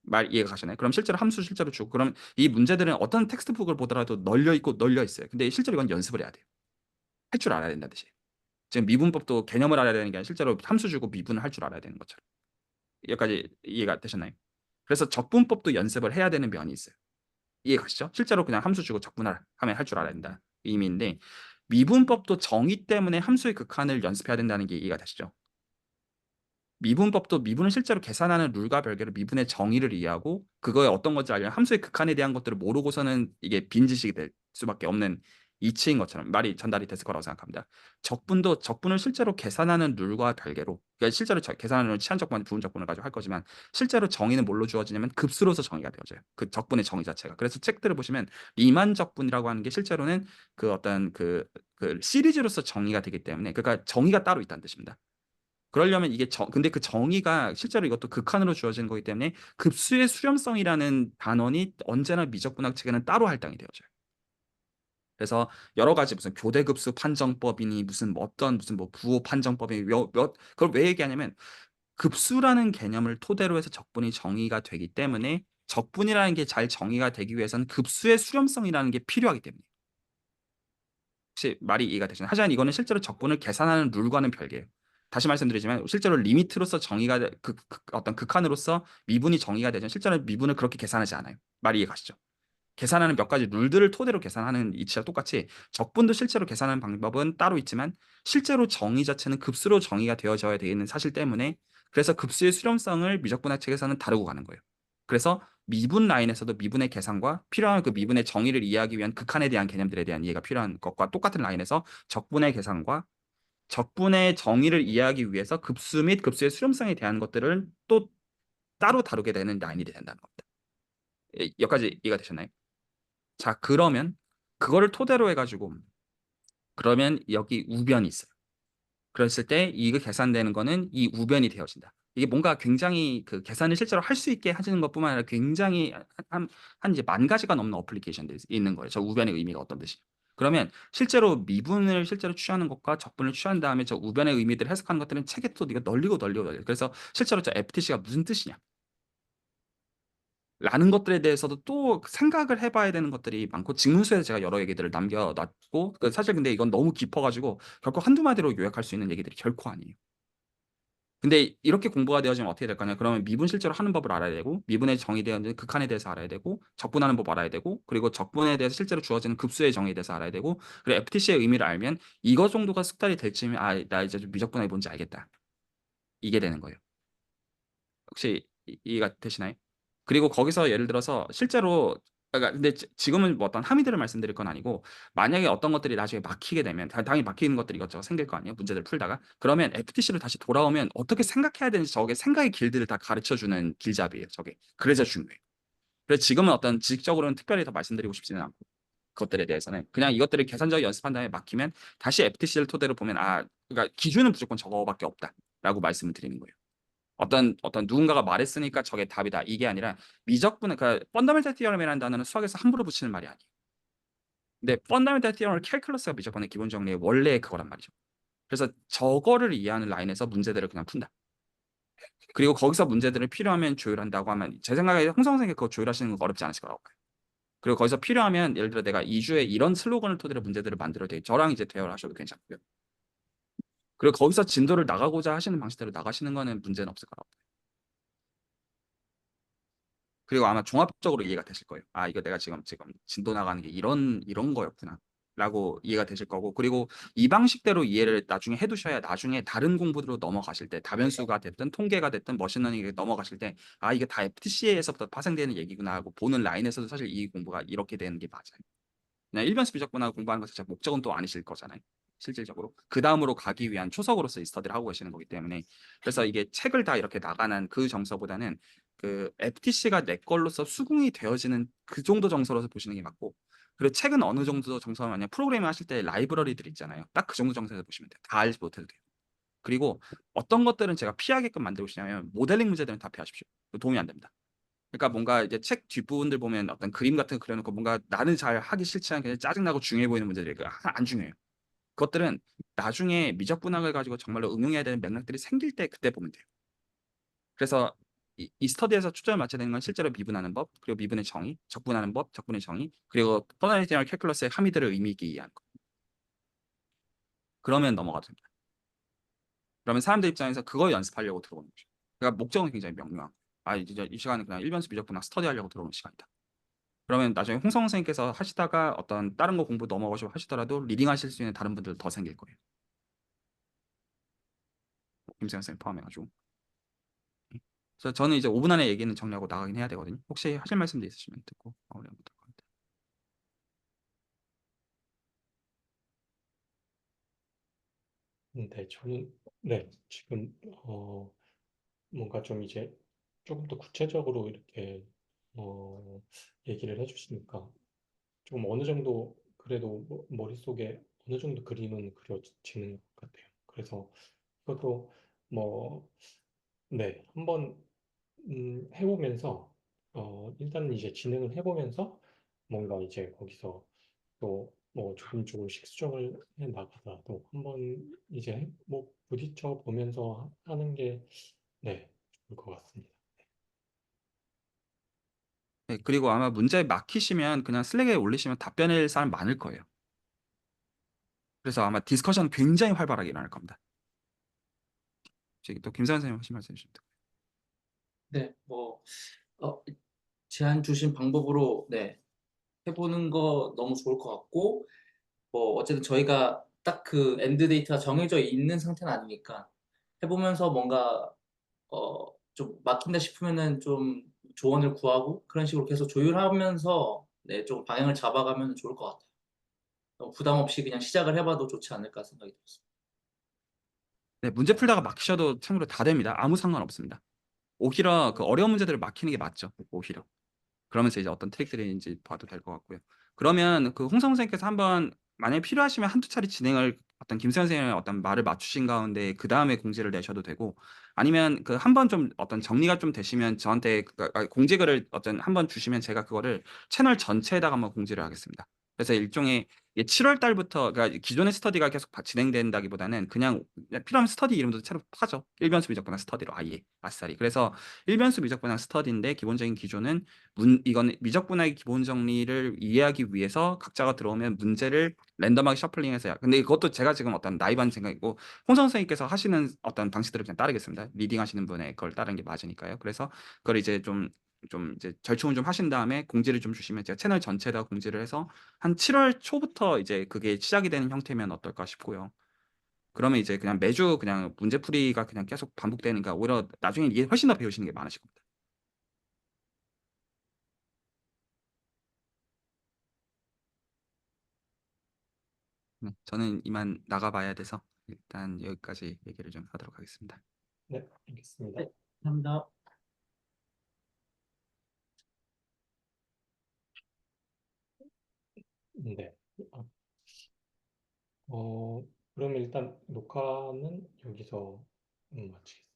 말 이해가 가시나요? 그럼 실제로 함수 실제로 주고 그럼 이 문제들은 어떤 텍스트북을 보더라도 널려 있고 널려 있어요. 근데 실제로 이건 연습을 해야 돼요. 할 줄 알아야 된다는 뜻이에요. 지금 미분법도 개념을 알아야 되는 게 아니라 실제로 함수 주고 미분을 할 줄 알아야 되는 것처럼. 여기까지 이해가 되셨나요? 그래서 적분법도 연습을 해야 되는 면이 있어요. 이해 가시죠? 실제로 그냥 함수 주고 적분하면 할 줄 알아야 된다. 이 의미인데 미분법도 정의 때문에 함수의 극한을 연습해야 된다는 게 이해가 되시죠? 미분법도 미분을 실제로 계산하는 룰과 별개로 미분의 정의를 이해하고 그거에 어떤 건지 알려면 함수의 극한에 대한 것들을 모르고서는 이게 빈 지식이 될 수밖에 없는 이치인 것처럼 말이 전달이 됐을 거라고 생각합니다. 적분을 실제로 계산하는 룰과 별개로, 그러니까 실제로 계산하는 룰 치한 적분, 부분 적분을 가지고 할 거지만 실제로 정의는 뭘로 주어지냐면 급수로서 정의가 되어져요. 그 적분의 정의 자체가. 그래서 책들을 보시면 리만 적분이라고 하는 게 실제로는 그 어떤 그 시리즈로서 정의가 되기 때문에, 그러니까 정의가 따로 있다는 뜻입니다. 그러려면 이게 근데 그 정의가 실제로 이것도 극한으로 주어지는 거기 때문에 급수의 수렴성이라는 단원이 언제나 미적분학 책에는 따로 할당이 되어져요. 그래서 여러 가지 무슨 교대급수 판정법이니 무슨 뭐 어떤 무슨 뭐 부호 판정법이 그걸 왜 얘기하냐면 급수라는 개념을 토대로 해서 적분이 정의가 되기 때문에 적분이라는 게 잘 정의가 되기 위해서는 급수의 수렴성이라는 게 필요하기 때문에. 혹시 말이 이해가 되시나요? 하지만 이거는 실제로 적분을 계산하는 룰과는 별개예요. 다시 말씀드리지만 실제로 리미트로서 정의가 어떤 극한으로서 미분이 정의가 되지만 실제로 미분을 그렇게 계산하지 않아요. 말이 이해가시죠? 계산하는 몇 가지 룰들을 토대로 계산하는 이치와 똑같이 적분도 실제로 계산하는 방법은 따로 있지만 실제로 정의 자체는 급수로 정의가 되어져야 되는 사실 때문에, 그래서 급수의 수렴성을 미적분학 책에서는 다루고 가는 거예요. 그래서 미분 라인에서도 미분의 계산과 필요한 그 미분의 정의를 이해하기 위한 극한에 대한 개념들에 대한 이해가 필요한 것과 똑같은 라인에서 적분의 계산과 적분의 정의를 이해하기 위해서 급수 및 급수의 수렴성에 대한 것들을 또 따로 다루게 되는 라인이 된다는 겁니다. 여기까지 이해가 되셨나요? 자, 그러면 그거를 토대로 해가지고 그러면 여기 우변이 있어요. 그랬을 때 이거 계산되는 거는 이 우변이 되어진다. 이게 뭔가 굉장히 그 계산을 실제로 할 수 있게 하시는 것뿐만 아니라 굉장히 한 이제 만 가지가 넘는 어플리케이션들이 있는 거예요. 저 우변의 의미가 어떤 뜻이. 그러면 실제로 미분을 실제로 취하는 것과 적분을 취한 다음에 저 우변의 의미들을 해석하는 것들은 책에 또 네가 널리고 널리고 널려. 그래서 실제로 저 FTC가 무슨 뜻이냐 라는 것들에 대해서도 또 생각을 해봐야 되는 것들이 많고, 직문서에서 제가 여러 얘기들을 남겨놨고, 사실 근데 이건 너무 깊어가지고 결코 한두 마디로 요약할 수 있는 얘기들이 결코 아니에요. 근데 이렇게 공부가 되어지면 어떻게 될 거냐? 그러면 미분 실제로 하는 법을 알아야 되고, 미분의 정의되어 있는 극한에 대해서 알아야 되고, 적분하는 법 알아야 되고, 그리고 적분에 대해서 실제로 주어지는 급수의 정의에 대해서 알아야 되고, 그리고 FTC의 의미를 알면 이거 정도가 숙달이 될 쯤에 나 이제 좀 미적분학이 뭔지 알겠다. 이게 되는 거예요. 혹시 이해가 되시나요? 그리고 거기서 예를 들어서 실제로, 그러니까 근데 지금은 뭐 어떤 함의들을 말씀드릴 건 아니고, 만약에 어떤 것들이 나중에 막히게 되면 당연히 막히는 것들이 이것저것 생길 거 아니에요. 문제들을 풀다가. 그러면 FTC로 다시 돌아오면 어떻게 생각해야 되는지 저게 생각의 길들을 다 가르쳐 주는 길잡이에요. 저게. 그래서 중요해요. 그래서 지금은 어떤 지식적으로는 특별히 더 말씀드리고 싶지는 않고, 그것들에 대해서는 그냥 이것들을 계산적으로 연습한 다음에 막히면 다시 FTC를 토대로 보면 그러니까 기준은 무조건 저거밖에 없다라고 말씀을 드리는 거예요. 어떤 누군가가 말했으니까 저게 답이다, 이게 아니라 미적분은, 그러니까 펀더멘탈 티어럼이라는 단어는 수학에서 함부로 붙이는 말이 아니에요. 근데 펀더멘탈 티어럼을 캘큘러스가 미적분의 기본 정리의 원래 그거란 말이죠. 그래서 저거를 이해하는 라인에서 문제들을 그냥 푼다. 그리고 거기서 문제들을 필요하면 조율한다고 하면 제 생각에 홍성 선생님이 그거 조율하시는 건 어렵지 않으실 거라고 봐요. 그리고 거기서 필요하면 예를 들어 내가 2주에 이런 슬로건을 토대로 문제들을 만들어도 돼. 저랑 이제 대화를 하셔도 괜찮고요. 그리고 거기서 진도를 나가고자 하시는 방식대로 나가시는 거는 문제는 없을 거라고. 그리고 아마 종합적으로 이해가 되실 거예요. 이거 내가 지금 진도 나가는 게 이런 거였구나. 라고 이해가 되실 거고, 그리고 이 방식대로 이해를 나중에 해두셔야 나중에 다른 공부로 넘어가실 때, 다변수가 됐든 통계가 됐든 머신러닝에 넘어가실 때 이게 다 FTC에서부터 파생되는 얘기구나 하고 보는 라인에서도 사실 이 공부가 이렇게 되는 게 맞아요. 그냥 일변수 비적분하고 공부하는 것 자체 목적은 또 아니실 거잖아요. 실질적으로 그 다음으로 가기 위한 초석으로서 이 스터디를 하고 계시는 거기 때문에, 그래서 이게 책을 다 이렇게 나가는 그 정서보다는 그 FTC가 내 걸로서 수긍이 되어지는 그 정도 정서로서 보시는 게 맞고, 그리고 책은 어느 정도 정서가 아니라 프로그래밍 하실 때 라이브러리들 있잖아요. 딱 그 정도 정서에서 보시면 돼요. 다 알지 못해도 돼요. 그리고 어떤 것들은 제가 피하게끔 만들고 싶냐면 모델링 문제들은 다 피하십시오. 도움이 안 됩니다. 그러니까 뭔가 이제 책 뒷부분들 보면 어떤 그림 같은 거 그려놓고 뭔가 나는 잘 하기 싫지 않게 짜증나고 중요해 보이는 문제들이 안 중요해요. 그것들은 나중에 미적분학을 가지고 정말로 응용해야 되는 맥락들이 생길 때 그때 보면 돼요. 그래서 이 스터디에서 초점을 맞춰야 되는 건 실제로 미분하는 법, 그리고 미분의 정의, 적분하는 법, 적분의 정의, 그리고 퍼널리티널 캘큘러스의 함의들을 의미 있게 이해하는 거. 그러면 넘어가도 됩니다. 그러면 사람들 입장에서 그걸 연습하려고 들어오는 거죠. 그러니까 목적은 굉장히 명료한 거예요. 이제 이 시간은 그냥 일변수 미적분학 스터디하려고 들어오는 시간이다. 그러면 나중에 홍성 선생님께서 하시다가 어떤 다른 거 공부 넘어가시고 하시더라도 리딩 하실 수 있는 다른 분들 더 생길 거예요. 김세현 선생님 포함해가지고. 그래서 저는 이제 5분 안에 얘기는 정리하고 나가긴 해야 되거든요. 혹시 하실 말씀도 있으시면 듣고 마무리하면 될 것 같아요. 네, 저는, 네, 지금, 뭔가 좀 이제 조금 더 구체적으로 이렇게, 어, 얘기를 해주시니까 좀 어느 정도 그래도 머릿속에 어느 정도 그림은 그려지는 것 같아요. 그래서 이것도 뭐, 네, 한번 해보면서 일단은 이제 진행을 해보면서 뭔가 이제 거기서 또 뭐 조금 조금씩 수정을 해 나가더라도 한번 이제 뭐 부딪혀 보면서 하는 게 네, 좋을 것 같습니다. 네, 그리고 아마 문제 막히시면 그냥 슬랙에 올리시면 답변할 사람 많을 거예요. 그래서 아마 디스커션 굉장히 활발하게 일어날 겁니다. 저기 또 김선 생님 하신 말씀 해주십니다. 네, 뭐 어, 제안 주신 방법으로 네, 해보는 거 너무 좋을 것 같고 뭐 어쨌든 저희가 딱 그 엔드 데이터가 정해져 있는 상태는 아니니까 해보면서 뭔가 좀 막힌다 싶으면은 좀 조언을 구하고 그런 식으로 계속 조율하면서 네, 좀 방향을 잡아가면 좋을 것 같아요. 부담 없이 그냥 시작을 해봐도 좋지 않을까 생각이 들었습니다. 네, 문제 풀다가 막히셔도 참고로 다 됩니다. 아무 상관없습니다. 오히려 그 어려운 문제들을 막히는 게 맞죠. 오히려. 그러면서 이제 어떤 트릭들인지 봐도 될 것 같고요. 그러면 그 홍성 선생님께서 한번 만약에 필요하시면 한두 차례 진행을 어떤 김 선생님의 어떤 말을 맞추신 가운데 그 다음에 공지를 내셔도 되고 아니면 그 한번 좀 어떤 정리가 좀 되시면 저한테 공지글을 어떤 한번 주시면 제가 그거를 채널 전체에다가 한번 공지를 하겠습니다. 그래서 일종의 7월 달부터 그러니까 기존의 스터디가 계속 진행된다기보다는 그냥 필요하면 스터디 이름도 새로 파죠. 일변수 미적분학 스터디로 아예 아싸리. 그래서 일변수 미적분학 스터디인데 기본적인 기조는 이건 미적분학의 기본 정리를 이해하기 위해서 각자가 들어오면 문제를 랜덤하게 셔플링해서 근데 이것도 제가 지금 어떤 나이반 생각이고 홍 선생님께서 하시는 어떤 방식들을 그냥 따르겠습니다. 리딩 하시는 분의 그걸 따르는 게 맞으니까요. 그래서 그걸 이제 좀 이제 절충을 좀 하신 다음에 공지를 좀 주시면 제가 채널 전체에다 공지를 해서 한 7월 초부터 이제 그게 시작이 되는 형태면 어떨까 싶고요. 그러면 이제 그냥 매주 그냥 문제풀이가 그냥 계속 반복되니까 오히려 나중에 이게 훨씬 더 배우시는 게 많으실 겁니다. 네, 저는 이만 나가봐야 돼서 일단 여기까지 얘기를 좀 하도록 하겠습니다. 네, 알겠습니다. 네, 감사합니다. 네. 어, 그러면 일단 녹화는 여기서 마치겠습니다.